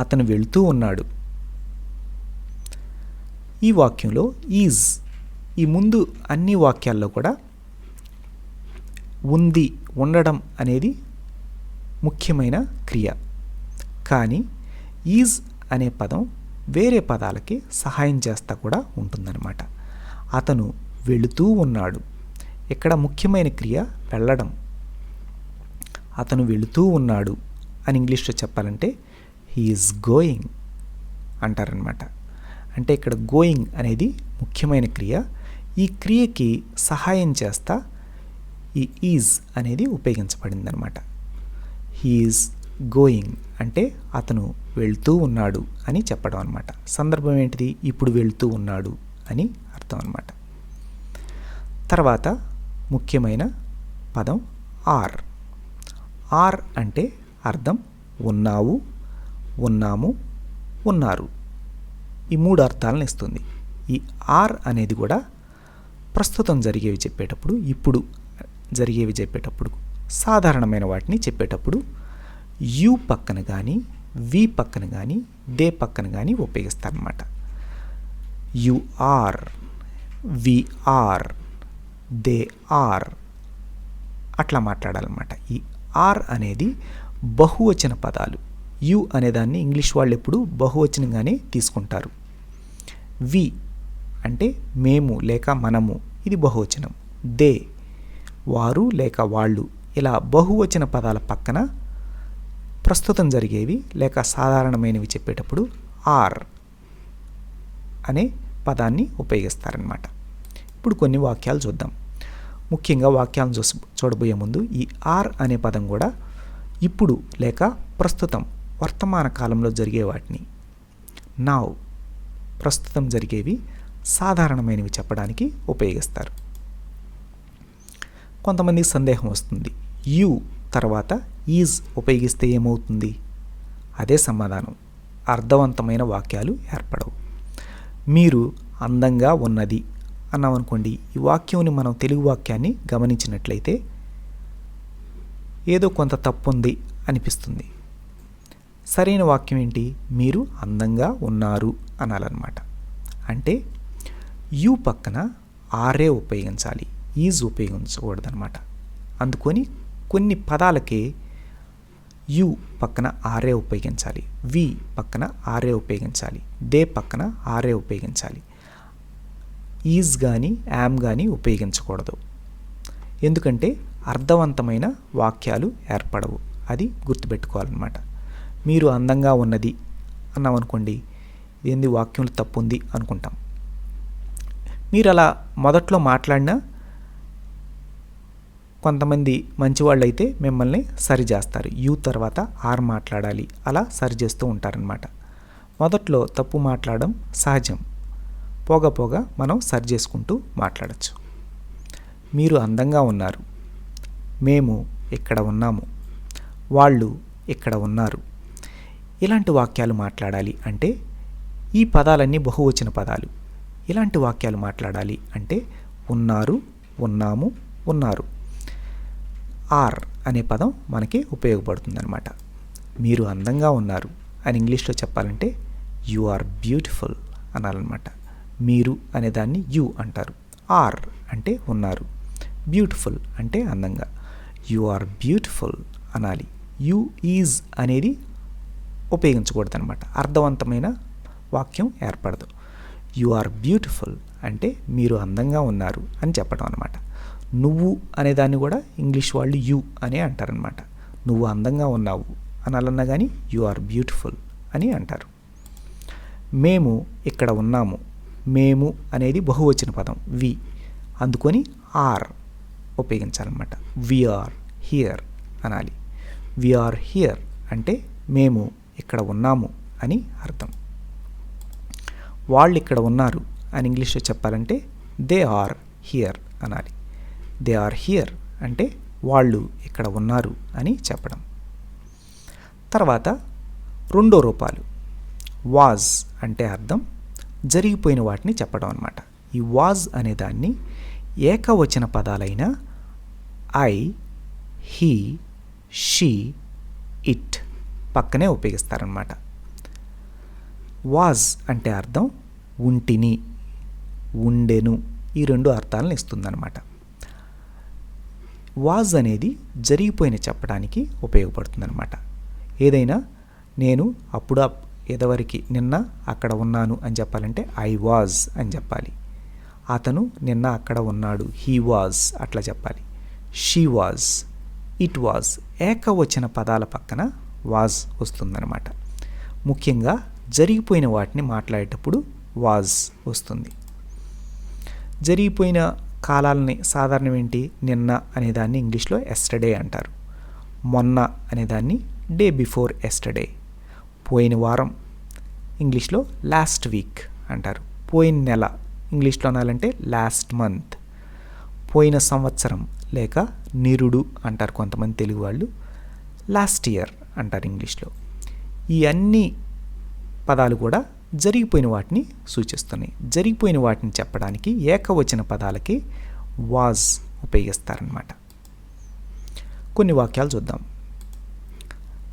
అతను వెళ్తూ ఉన్నాడు. ఈ వాక్యంలో ఈజ్ ఈ ముందు అన్ని వాక్యాల్లో కూడా ఉంది, ఉండడం అనేది ముఖ్యమైన క్రియ. కానీ ఈజ్ అనే పదం వేరే పదాలకి సహాయం చేస్తా కూడా ఉంటుందన్నమాట. అతను వెళుతూ ఉన్నాడు. ఇక్కడ ముఖ్యమైన క్రియ వెళ్ళడం. అతను వెళుతూ ఉన్నాడు అని ఇంగ్లీష్లో చెప్పాలంటే హీ ఈజ్ గోయింగ్ అంటారనమాట. అంటే ఇక్కడ గోయింగ్ అనేది ముఖ్యమైన క్రియ. ఈ క్రియకి సహాయం చేస్తా ఈ ఈజ్ అనేది ఉపయోగించబడింది అనమాట. హీ ఈజ్ గోయింగ్ అంటే అతను వెళ్తూ ఉన్నాడు అని చెప్పడం అనమాట. సందర్భం ఏంటిది? ఇప్పుడు వెళ్తూ ఉన్నాడు అని అర్థం అనమాట. తర్వాత ముఖ్యమైన పదం ఆర్. ఆర్ అంటే అర్థం ఉన్నావు, ఉన్నాము, ఉన్నారు. ఈ 3 అర్థాలను ఇస్తుంది. ఈ ఆర్ అనేది కూడా ప్రస్తుతం జరిగేవి చెప్పేటప్పుడు, ఇప్పుడు జరిగేవి చెప్పేటప్పుడు, సాధారణమైన వాటిని చెప్పేటప్పుడు యు పక్కన కానీ, వి పక్కన కానీ, దే పక్కన కానీ ఉపయోగిస్తారన్నమాట. You are, we are, they are అట్లా మాట్లాడాలన్నమాట. ఈ ఆర్ అనేది బహువచన పదాలు. యు అనేదాన్ని ఇంగ్లీష్ వాళ్ళు ఎప్పుడు బహువచనంగానే తీసుకుంటారు. వి అంటే మేము లేక మనము, ఇది బహువచనం. దే వారు లేక వాళ్ళు. ఇలా బహువచన పదాల పక్కన ప్రస్తుతం జరిగేవి లేక సాధారణమైనవి చెప్పేటప్పుడు ఆర్ అనే పదాన్ని ఉపయోగిస్తారనమాట. ఇప్పుడు కొన్ని వాక్యాలు చూద్దాం. ముఖ్యంగా వాక్యాలను చూడబోయే ముందు ఈ ఆర్ అనే పదం కూడా ఇప్పుడు లేక ప్రస్తుతం వర్తమాన కాలంలో జరిగే వాటిని, నౌ ప్రస్తుతం జరిగేవి సాధారణమైనవి చెప్పడానికి ఉపయోగిస్తారు. కొంతమందికి సందేహం వస్తుంది, యు తర్వాత ఈజ్ ఉపయోగిస్తే ఏమవుతుంది? అదే సమాధానం. అర్థవంతమైన వాక్యాలు ఏర్పడవు. మీరు అందంగా ఉన్నది అన్నామనుకోండి, ఈ వాక్యంని మనం తెలుగు వాక్యాన్ని గమనించినట్లయితే ఏదో కొంత తప్పు ఉంది అనిపిస్తుంది. సరైన వాక్యం ఏంటి? మీరు అందంగా ఉన్నారు అనాలన్నమాట. అంటే యు పక్కన ఆరే ఉపయోగించాలి, ఈజ్ ఉపయోగించకూడదన్నమాట. అందుకొని కొన్ని పదాలకి యు పక్కన ఆరే ఉపయోగించాలి, వి పక్కన ఆరే ఉపయోగించాలి, దే పక్కన ఆరే ఉపయోగించాలి. ఈజ్ కానీ యామ్ కానీ ఉపయోగించకూడదు. ఎందుకంటే అర్థవంతమైన వాక్యాలు ఏర్పడవు. అది గుర్తుపెట్టుకోవాలన్నమాట. మీరు అందంగా ఉన్నది అన్నామనుకోండి, ఏంది వాక్యంలో తప్పు ఉంది అనుకుంటాం. మీరు అలా మొదట్లో మాట్లాడినా కొంతమంది మంచివాళ్ళు అయితే మిమ్మల్ని సరి చేస్తారు. యు తర్వాత ఆర్ మాట్లాడాలి, అలా సరి చేస్తూ ఉంటారనమాట. మొదట్లో తప్పు మాట్లాడడం సహజం. పోగా మనం సరి చేసుకుంటూ మాట్లాడచ్చు. మీరు అందంగా ఉన్నారు, మేము ఇక్కడ ఉన్నాము, వాళ్ళు ఇక్కడ ఉన్నారు. ఇలాంటి వాక్యాలు మాట్లాడాలి అంటే ఈ పదాలన్నీ బహువచన పదాలు. ఇలాంటి వాక్యాలు మాట్లాడాలి అంటే ఉన్నారు, ఉన్నాము, ఉన్నారు. ఆర్ అనే పదం మనకి ఉపయోగపడుతుందన్నమాట. మీరు అందంగా ఉన్నారు అని ఇంగ్లీష్లో చెప్పాలంటే యు ఆర్ బ్యూటిఫుల్ అనాలన్నమాట. మీరు అనేదాన్ని యు అంటారు. ఆర్ అంటే ఉన్నారు. బ్యూటిఫుల్ అంటే అందంగా. యు ఆర్ బ్యూటిఫుల్ అనాలి. యు ఈజ్ అనేది ఉపయోగించకూడదు అనమాట. అర్థవంతమైన వాక్యం ఏర్పడదు. యు ఆర్ బ్యూటిఫుల్ అంటే మీరు అందంగా ఉన్నారు అని చెప్పడం అనమాట. నువ్వు అనేదాన్ని కూడా ఇంగ్లీష్ వాళ్ళు యు అనే అంటారనమాట. నువ్వు అందంగా ఉన్నావు అనాలన్నా కానీ యు ఆర్ బ్యూటిఫుల్ అని అంటారు. మేము ఇక్కడ ఉన్నాము. మేము అనేది బహువచన పదం వి, అందుకొని ఆర్ ఉపయోగించాలన్నమాట. వి ఆర్ హియర్ అనాలి. వి ఆర్ హియర్ అంటే మేము ఇక్కడ ఉన్నాము అని అర్థం. వాళ్ళు ఇక్కడ ఉన్నారు అని ఇంగ్లీష్లో చెప్పాలంటే దే ఆర్ హియర్ అనాలి. దే ఆర్ హియర్ అంటే వాళ్ళు ఇక్కడ ఉన్నారు అని చెప్పడం. తర్వాత రెండో రూపాలు. వాజ్ అంటే అర్థం జరిగిపోయిన వాటిని చెప్పడం అన్నమాట. ఈ వాజ్ అనే దాన్ని ఏకవచన పదాలైన ఐ, హీ, షీ, ఇట్ పక్కనే ఉపయోగిస్తారనమాట. వాజ్ అంటే అర్థం ఉంటిని, ఉండెను, ఈ రెండు అర్థాలను ఇస్తుందన్నమాట. వాజ్ అనేది జరిగిపోయిన చెప్పడానికి ఉపయోగపడుతుందన్నమాట. ఏదైనా నేను అప్పుడు ఎదవరికి నిన్న అక్కడ ఉన్నాను అని చెప్పాలంటే ఐ వాజ్ అని చెప్పాలి. అతను నిన్న అక్కడ ఉన్నాడు, హీ వాజ్ అట్లా చెప్పాలి. షీ వాజ్, ఇట్ వాజ్ ఏకవచన పదాల పక్కన వాజ్ వస్తుందన్నమాట. ముఖ్యంగా జరిగిపోయిన వాటిని మాట్లాడేటప్పుడు వాజ్ వస్తుంది. జరిగిపోయిన కాలాలని సాధారణం ఏంటి? నిన్న అనేదాన్ని ఇంగ్లీష్లో ఎస్టర్డే అంటారు. మొన్న అనేదాన్ని డే బిఫోర్ ఎస్టర్డే. పోయిన వారం ఇంగ్లీష్లో లాస్ట్ వీక్ అంటారు. పోయిన నెల ఇంగ్లీష్లో అనాలంటే లాస్ట్ మంత్. పోయిన సంవత్సరం లేక నిరుడు అంటారు కొంతమంది తెలుగు వాళ్ళు. లాస్ట్ ఇయర్ అంటారు ఇంగ్లీష్లో. ఈ అన్ని పదాలు కూడా జరిగిపోయిన వాటిని సూచిస్తున్నాయి. జరిగిపోయిన వాటిని చెప్పడానికి ఏకవచన పదాలకి వాజ్ ఉపయోగిస్తారనమాట. కొన్ని వాక్యాలు చూద్దాం.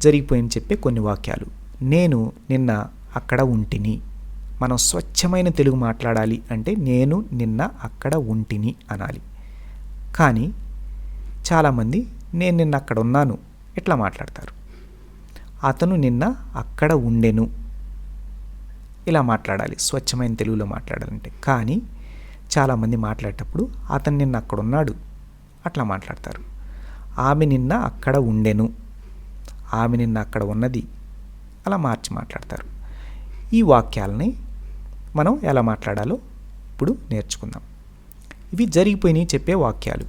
జరిగిపోయిన చెప్పే కొన్ని వాక్యాలు. నేను నిన్న అక్కడ ఉంటిని. మనం స్వచ్ఛమైన తెలుగు మాట్లాడాలి అంటే నేను నిన్న అక్కడ ఉంటిని అనాలి. కానీ చాలామంది నేను నిన్న అక్కడ ఉన్నాను ఇట్లా మాట్లాడతారు. అతను నిన్న అక్కడ ఉండెను ఇలా మాట్లాడాలి స్వచ్ఛమైన తెలుగులో మాట్లాడాలంటే. కానీ చాలామంది మాట్లాడేటప్పుడు అతను నిన్న అక్కడ ఉన్నాడు అట్లా మాట్లాడతారు. ఆమె నిన్న అక్కడ ఉండెను, ఆమె నిన్న అక్కడ ఉన్నది అలా మార్చి మాట్లాడతారు. ఈ వాక్యాలని మనం ఎలా మాట్లాడాలో ఇప్పుడు నేర్చుకుందాం. ఇవి జరిగిపోయినాయి చెప్పే వాక్యాలు.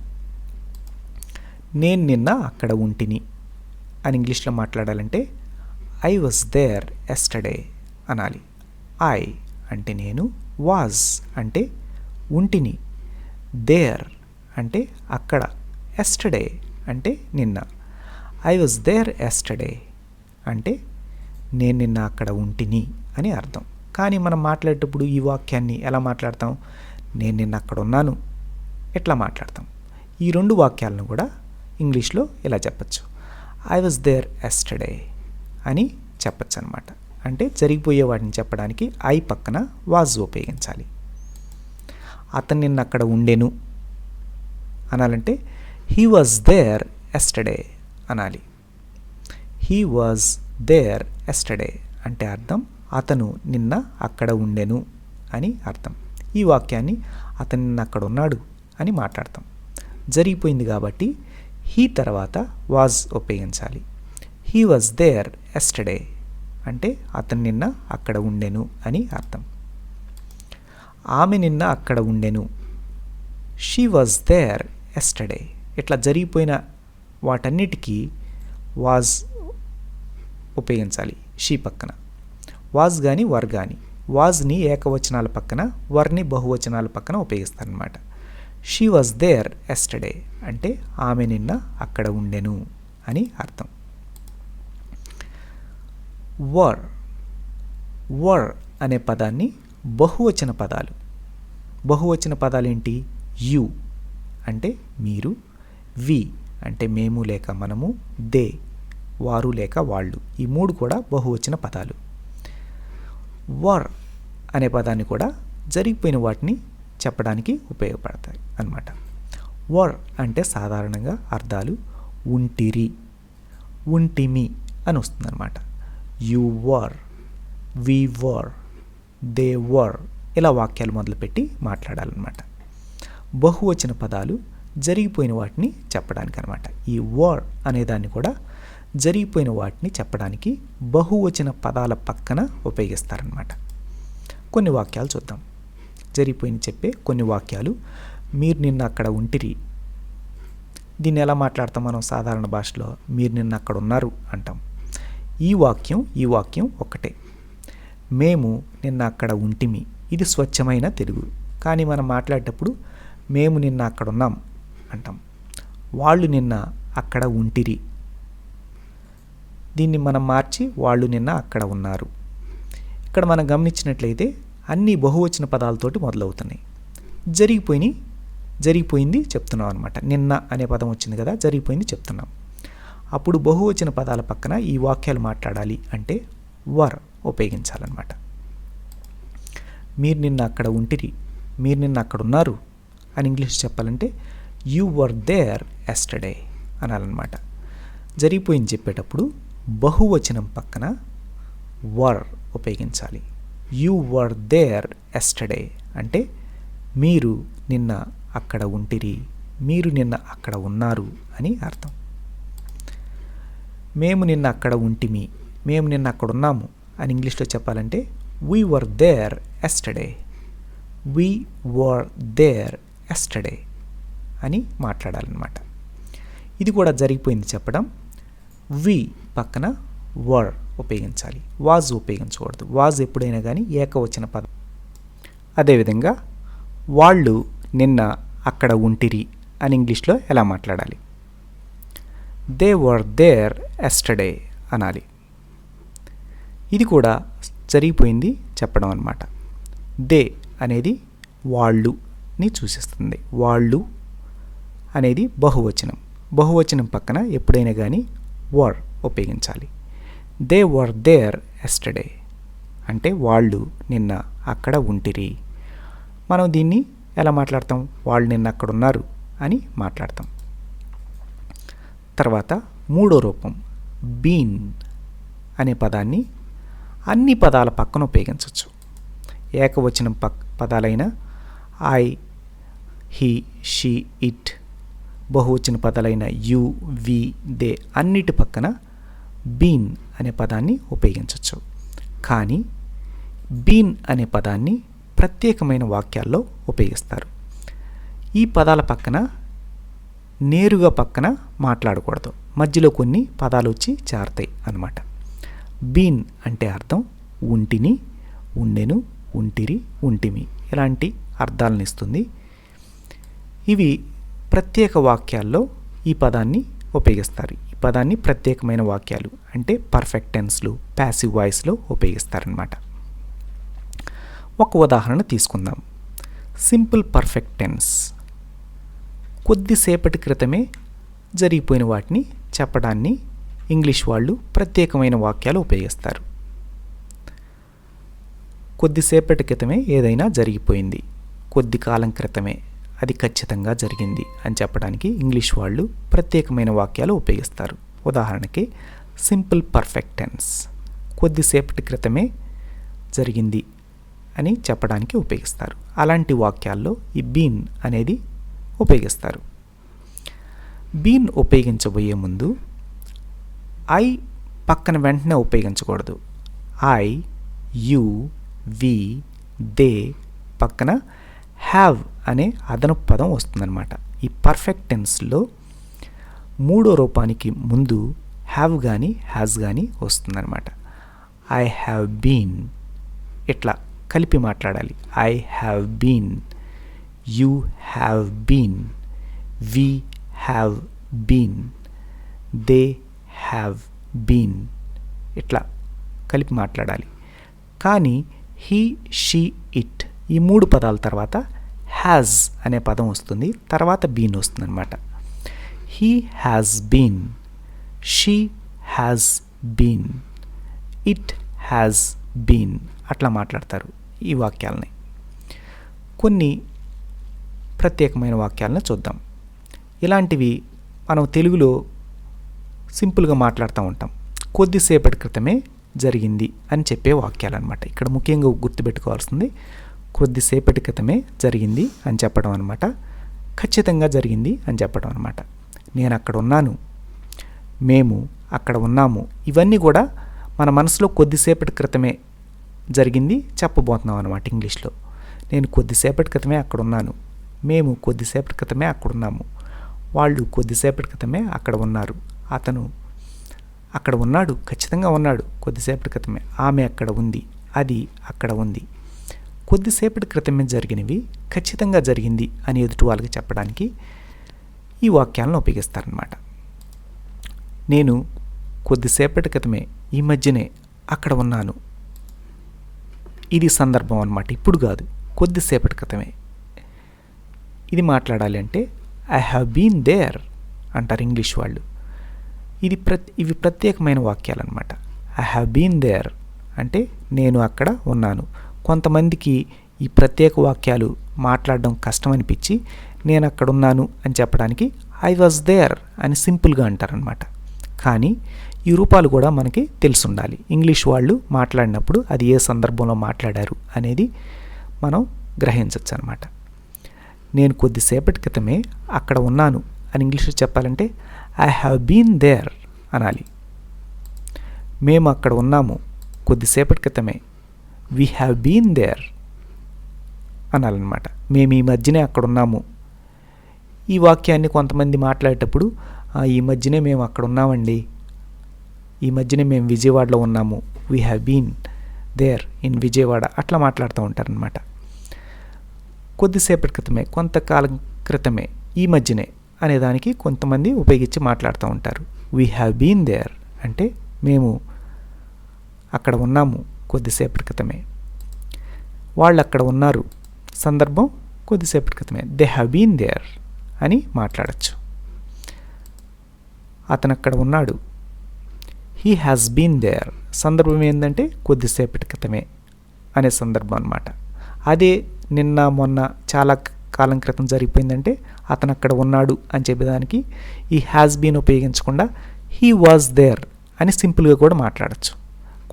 నేను నిన్న అక్కడ ఉంటిని అని ఇంగ్లీష్లో మాట్లాడాలంటే ఐ వాజ్ దేర్ ఎస్టర్డే అనాలి. ఐ అంటే నేను, వాజ్ అంటే ఉంటిని, దేర్ అంటే అక్కడ, ఎస్టర్డే అంటే నిన్న. ఐ వాజ్ దేర్ ఎస్టర్డే అంటే నేను నిన్న అక్కడ ఉంటిని అని అర్థం. కానీ మనం మాట్లాడేటప్పుడు ఈ వాక్యాన్ని ఎలా మాట్లాడతాం? నేను నిన్న అక్కడ ఉన్నాను ఎట్లా మాట్లాడతాం? ఈ రెండు వాక్యాలను కూడా ఇంగ్లీష్లో ఇలా చెప్పచ్చు. ఐ వాజ్ దేర్ ఎస్టర్డే అని చెప్పచ్చు అనమాట. అంటే జరిగిపోయే వాటిని చెప్పడానికి ఐ పక్కన వాజ్ ఉపయోగించాలి. అతను నిన్న అక్కడ ఉండెను అనాలంటే హీ వాజ్ దేర్ ఎస్టర్డే అనాలి. హీ వాజ్ దేర్ ఎస్టర్డే అంటే అర్థం అతను నిన్న అక్కడ ఉండెను అని అర్థం. ఈ వాక్యాన్ని అతను నిన్న అక్కడ ఉన్నాడు అని మాట్లాడతాం. జరిగిపోయింది కాబట్టి హీ తర్వాత వాజ్ ఉపయోగించాలి. హీ వాజ్ దేర్ ఎస్టర్డే అంటే అతను నిన్న అక్కడ ఉండెను అని అర్థం. ఆమె నిన్న అక్కడ ఉండెను. She was there yesterday. ఇట్లా జరిగిపోయిన వాటన్నిటికీ వాజ్ ఉపయోగించాలి షీ పక్కన. వాజ్ కానీ వర్ కానీ. వాజ్ని ఏకవచనాల పక్కన, వర్ని బహువచనాల పక్కన ఉపయోగిస్తారనమాట. షీ వాజ్ దేర్ ఎస్టర్డే అంటే ఆమె నిన్న అక్కడ ఉండెను అని అర్థం. వర్. వర్ అనే పదాన్ని బహువచన పదాలు. బహువచన పదాలు ఏంటి? యు అంటే మీరు, వి అంటే మేము లేక మనము, దే వారు లేక వాళ్ళు. ఈ మూడు కూడా బహువచన పదాలు. వర్ అనే పదాన్ని కూడా జరిగిపోయిన వాటిని చెప్పడానికి ఉపయోగపడతాయి అన్నమాట. వర్ అంటే సాధారణంగా అర్థాలు ఉంటిరి, ఉంటిమి అని వస్తుందన్నమాట. You were, we were, they were, ఇలా వాక్యాలు మొదలుపెట్టి మాట్లాడాలన్నమాట. బహువచన పదాలు జరిగిపోయిన వాటిని చెప్పడానికి అనమాట. ఈ వర్ అనేదాన్ని కూడా జరిగిపోయిన వాటిని చెప్పడానికి బహువచన పదాల పక్కన ఉపయోగిస్తారనమాట. కొన్ని వాక్యాలు చూద్దాం. జరిగిపోయిన చెప్పే కొన్ని వాక్యాలు. మీరు నిన్న అక్కడ ఉంటిరి. దీన్ని ఎలా మాట్లాడతాం మనం సాధారణ భాషలో? మీరు నిన్న అక్కడ ఉన్నారు అంటాం. ఈ వాక్యం ఒక్కటే. మేము నిన్న అక్కడ ఉంటిమి, ఇది స్వచ్ఛమైన తెలుగు. కానీ మనం మాట్లాడేటప్పుడు మేము నిన్న అక్కడ ఉన్నాం అంటాం. వాళ్ళు నిన్న అక్కడ ఉంటిరి, దీన్ని మనం మార్చి వాళ్ళు నిన్న అక్కడ ఉన్నారు. ఇక్కడ మనం గమనించినట్లయితే అన్ని బహువచన పదాలతోటి మొదలవుతున్నాయి. జరిగిపోయింది చెప్తున్నాం అనమాట. నిన్న అనే పదం వచ్చింది కదా, జరిగిపోయింది చెప్తున్నాం. అప్పుడు బహువచన పదాల పక్కన ఈ వాక్యాలు మాట్లాడాలి అంటే వర్ ఉపయోగించాలన్నమాట. మీరు నిన్న అక్కడ ఉంటిరి, మీరు నిన్న అక్కడ ఉన్నారు అని ఇంగ్లీష్ చెప్పాలంటే యూ వర్ దేర్ ఎస్టర్డే అనాలన్నమాట. జరిగిపోయింది చెప్పేటప్పుడు బహువచనం పక్కన వర్ ఉపయోగించాలి. యూ వర్ దేర్ ఎస్టర్డే అంటే మీరు నిన్న అక్కడ ఉంటిరి, మీరు నిన్న అక్కడ ఉన్నారు అని అర్థం. మేము నిన్న అక్కడ ఉంటిమి, మేము నిన్న అక్కడ ఉన్నాము అని ఇంగ్లీష్లో చెప్పాలంటే we were there yesterday, we were there yesterday అని మాట్లాడాలన్నమాట. ఇది కూడా జరిగిపోయింది చెప్పడం. వి పక్కన వర్ ఉపయోగించాలి, వాజ్ ఉపయోగించకూడదు. వాజ్ ఎప్పుడైనా కానీ ఏకవచన పదం. అదేవిధంగా వాళ్ళు నిన్న అక్కడ ఉంటిరి అని ఇంగ్లీష్లో ఎలా మాట్లాడాలి? దే వర్ దేర్ ఎస్టర్డే అనాలి. ఇది కూడా జరిగిపోయింది చెప్పడం అన్నమాట. దే అనేది వాళ్ళుని సూచిస్తుంది. వాళ్ళు అనేది బహువచనం. బహువచనం పక్కన ఎప్పుడైనా కానీ వర్ ఉపయోగించాలి. దే వర్ దేర్ ఎస్టర్డే అంటే వాళ్ళు నిన్న అక్కడ ఉంటిరి. మనం దీన్ని ఎలా మాట్లాడతాం? వాళ్ళు నిన్న అక్కడ ఉన్నారు అని మాట్లాడతాం. తర్వాత మూడో రూపం బీన్ అనే పదాన్ని అన్ని పదాల పక్కన ఉపయోగించవచ్చు. ఏకవచనం పదాలైన ఐ, హీ, షీ, ఇట్, బహువచన పదాలైన యు, వి, దే అన్నిటి పక్కన బీన్ అనే పదాన్ని ఉపయోగించవచ్చు. కానీ బీన్ అనే పదాన్ని ప్రత్యేకమైన వాక్యాల్లో ఉపయోగిస్తారు. ఈ పదాల పక్కన నేరుగా పక్కన మాట్లాడకూడదు, మధ్యలో కొన్ని పదాలు వచ్చి చేరతాయి అన్నమాట. బీన్ అంటే అర్థం ఉంటిని, ఉండెను, ఉంటిరి, ఉంటిమి ఇలాంటి అర్థాలను ఇస్తుంది. ఇవి ప్రత్యేక వాక్యాల్లో ఈ పదాన్ని ఉపయోగిస్తారు. ఈ పదాన్ని ప్రత్యేకమైన వాక్యాలు అంటే పర్ఫెక్ట్ టెన్స్లు, ప్యాసివ్ వాయిస్లో ఉపయోగిస్తారనమాట. ఒక ఉదాహరణ తీసుకుందాం. సింపుల్ పర్ఫెక్ట్ టెన్స్ కొద్దిసేపటి క్రితమే జరిగిపోయిన వాటిని చెప్పడాన్ని ఇంగ్లీష్ వాళ్ళు ప్రత్యేకమైన వాక్యాలు ఉపయోగిస్తారు. కొద్దిసేపటి క్రితమే ఏదైనా జరిగిపోయింది, కొద్ది కాలం క్రితమే అది ఖచ్చితంగా జరిగింది అని చెప్పడానికి ఇంగ్లీష్ వాళ్ళు ప్రత్యేకమైన వాక్యాలు ఉపయోగిస్తారు. ఉదాహరణకి సింపుల్ పర్ఫెక్ట్ టెన్స్ కొద్దిసేపటి క్రితమే జరిగింది అని చెప్పడానికి ఉపయోగిస్తారు. అలాంటి వాక్యాల్లో ఈ బీన్ అనేది ఉపయోగిస్తారు. బీన్ ఉపయోగించబోయే ముందు ఐ పక్కన వెంటనే ఉపయోగించకూడదు. ఐ, యు, వి, దే పక్కన హ్యావ్ అనే అదనపు పదం వస్తుందన్నమాట. ఈ పర్ఫెక్ట్ టెన్స్లో మూడో రూపానికి ముందు హ్యావ్ కానీ హ్యాజ్ కానీ వస్తుందన్నమాట. ఐ హ్యావ్ బీన్ ఇట్లా కలిపి మాట్లాడాలి. I have been, you have been, we have been, they have been ఇట్లా కలిపి మాట్లాడాలి. కానీ హీ, షీ, ఇట్ ఈ మూడు పదాల తర్వాత హ్యాజ్ అనే పదం వస్తుంది, తర్వాత బీన్ వస్తుందన్నమాట. He has been, she has been, it has been అట్లా మాట్లాడతారు. ఈ వాక్యాలని. కొన్ని ప్రత్యేకమైన వాక్యాలను చూద్దాం. ఇలాంటివి మనం తెలుగులో సింపుల్గా మాట్లాడుతూ ఉంటాం. కొద్దిసేపటి క్రితమే జరిగింది అని చెప్పే వాక్యాలన్నమాట. ఇక్కడ ముఖ్యంగా గుర్తుపెట్టుకోవాల్సింది కొద్దిసేపటి క్రితమే జరిగింది అని చెప్పడం అనమాట. ఖచ్చితంగా జరిగింది అని చెప్పడం అనమాట. నేను అక్కడ ఉన్నాను, మేము అక్కడ ఉన్నాము, ఇవన్నీ కూడా మన మనసులో కొద్దిసేపటి క్రితమే జరిగింది చెప్పబోతున్నాం అనమాట ఇంగ్లీష్లో. నేను కొద్దిసేపటి క్రితమే అక్కడ ఉన్నాను, మేము కొద్దిసేపటి క్రితమే అక్కడ ఉన్నాము, వాళ్ళు కొద్దిసేపటి క్రితమే అక్కడ ఉన్నారు, అతను అక్కడ ఉన్నాడు, ఖచ్చితంగా ఉన్నాడు కొద్దిసేపటి క్రితమే, ఆమె అక్కడ ఉంది, అది అక్కడ ఉంది. కొద్దిసేపటి క్రితమే జరిగినవి ఖచ్చితంగా జరిగింది అని ఎదుటి వాళ్ళకి చెప్పడానికి ఈ వాక్యాలను ఉపయోగిస్తారనమాట. నేను కొద్దిసేపటి క్రితమే, ఈ మధ్యనే అక్కడ ఉన్నాను. ఇది సందర్భం అన్నమాట, ఇప్పుడు కాదు, కొద్దిసేపటి క్రితమే. ఇది మాట్లాడాలి అంటే ఐ హ్యావ్ బీన్ దేర్ అంటారు ఇంగ్లీష్ వాళ్ళు. ఇవి ప్రత్యేకమైన వాక్యాలు అనమాట. ఐ హ్యావ్ బీన్ దేర్ అంటే నేను అక్కడ ఉన్నాను. కొంతమందికి ఈ ప్రత్యేక వాక్యాలు మాట్లాడడం కష్టం అనిపించి నేను అక్కడ ఉన్నాను అని చెప్పడానికి ఐ వాజ్ దేర్ అని సింపుల్గా అంటారనమాట. కానీ ఈ రూపాలు కూడా మనకి తెలిసి ఉండాలి. ఇంగ్లీష్ వాళ్ళు మాట్లాడినప్పుడు అది ఏ సందర్భంలో మాట్లాడారు అనేది మనం గ్రహించవచ్చు అనమాట. నేను కొద్దిసేపటి క్రితమే అక్కడ ఉన్నాను అని ఇంగ్లీష్లో చెప్పాలంటే ఐ హ్యావ్ బీన్ దేర్ అనాలి. మేము అక్కడ ఉన్నాము కొద్దిసేపటి క్రితమే, వీ హ్యావ్ బీన్ దేర్ అనాలన్నమాట. మేము ఈ మధ్యనే అక్కడ ఉన్నాము. ఈ వాక్యాన్ని కొంతమంది మాట్లాడేటప్పుడు ఈ మధ్యనే మేము అక్కడ ఉన్నామండి, ఈ మధ్యనే మేము విజయవాడలో ఉన్నాము, we have been there in Vijayawada, అట్లా మాట్లాడుతూ ఉంటారనమాట. కొద్దిసేపటి క్రితమే, కొంతకాలం క్రితమే, ఈ మధ్యనే అనేదానికి కొంతమంది ఉపయోగించి మాట్లాడుతూ ఉంటారు. వీ హ్యావ్ బీన్ దేర్ అంటే మేము అక్కడ ఉన్నాము కొద్దిసేపటి క్రితమే. వాళ్ళు అక్కడ ఉన్నారు, సందర్భం కొద్దిసేపటి క్రితమే, దే హ్యావ్ బీన్ దేర్ అని మాట్లాడచ్చు. అతను అక్కడ ఉన్నాడు, హీ హ్యాస్ బీన్ దేర్, సందర్భం ఏంటంటే కొద్దిసేపటి క్రితమే అనే సందర్భం అన్నమాట. అదే నిన్న మొన్న చాలా కాలం క్రితం జరిగిపోయిందంటే అతను అక్కడ ఉన్నాడు అని చెప్పేదానికి ఈ హ్యాస్ బీన్ ఉపయోగించకుండా హీ వాజ్ దేర్ అని సింపుల్గా కూడా మాట్లాడచ్చు.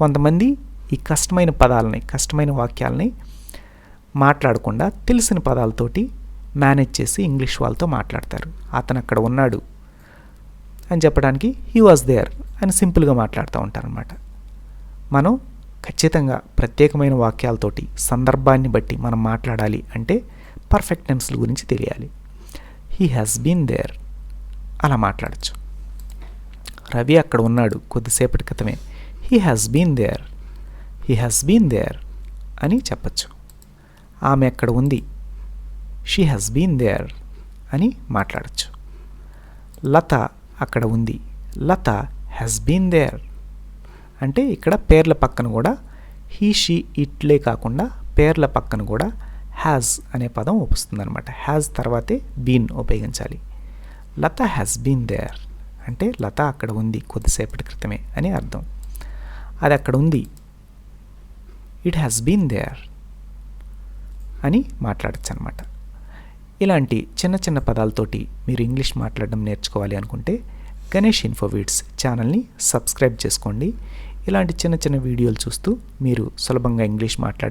కొంతమంది ఈ కష్టమైన పదాలని, కష్టమైన వాక్యాలని మాట్లాడకుండా తెలిసిన పదాలతోటి మేనేజ్ చేసి ఇంగ్లీష్ వాళ్ళతో మాట్లాడతారు. అతను అక్కడ ఉన్నాడు అని చెప్పడానికి హీ వాజ్ దేర్ అని సింపుల్గా మాట్లాడుతూ ఉంటారనమాట. మనం ఖచ్చితంగా ప్రత్యేకమైన వాక్యాలతోటి సందర్భాన్ని బట్టి మనం మాట్లాడాలి అంటే పర్ఫెక్ట్ టెన్స్ల గురించి తెలియాలి. హీ హ్యాస్ బీన్ దేర్ అలా మాట్లాడచ్చు. రవి అక్కడ ఉన్నాడు కొద్దిసేపటి క్రితమే, he has been there, he has been there అని చెప్పచ్చు. ఆమె అక్కడ ఉంది, షీ హ్యాస్ బీన్ దేర్ అని మాట్లాడచ్చు. లత అక్కడ ఉంది, లత హ్యాస్ బీన్ దేర్ అంటే ఇక్కడ పేర్ల పక్కన కూడా హీ షీ ఇట్లే కాకుండా పేర్ల పక్కన కూడా హ్యాస్ అనే పదం వస్తుంది అనమాట. హ్యాస్ తర్వాతే బీన్ ఉపయోగించాలి. లత హ్యాస్ బీన్ దేర్ అంటే లత అక్కడ ఉంది కొద్దిసేపటి క్రితమే అని అర్థం. అది అక్కడ ఉంది, ఇట్ హ్యాస్ బీన్ దేర్ అని మాట్లాడచ్చు అనమాట. ఇలాంటి చిన్న చిన్న పదాలతోటి మీరు ఇంగ్లీష్ మాట్లాడడం నేర్చుకోవాలి అనుకుంటే గణేష్ ఇన్ఫోవిడ్స్ ఛానల్ని సబ్స్క్రైబ్ చేసుకోండి. ఇలాంటి చిన్న చిన్న వీడియోలు చూస్తూ మీరు సులభంగా ఇంగ్లీష్ మాట్లాడడం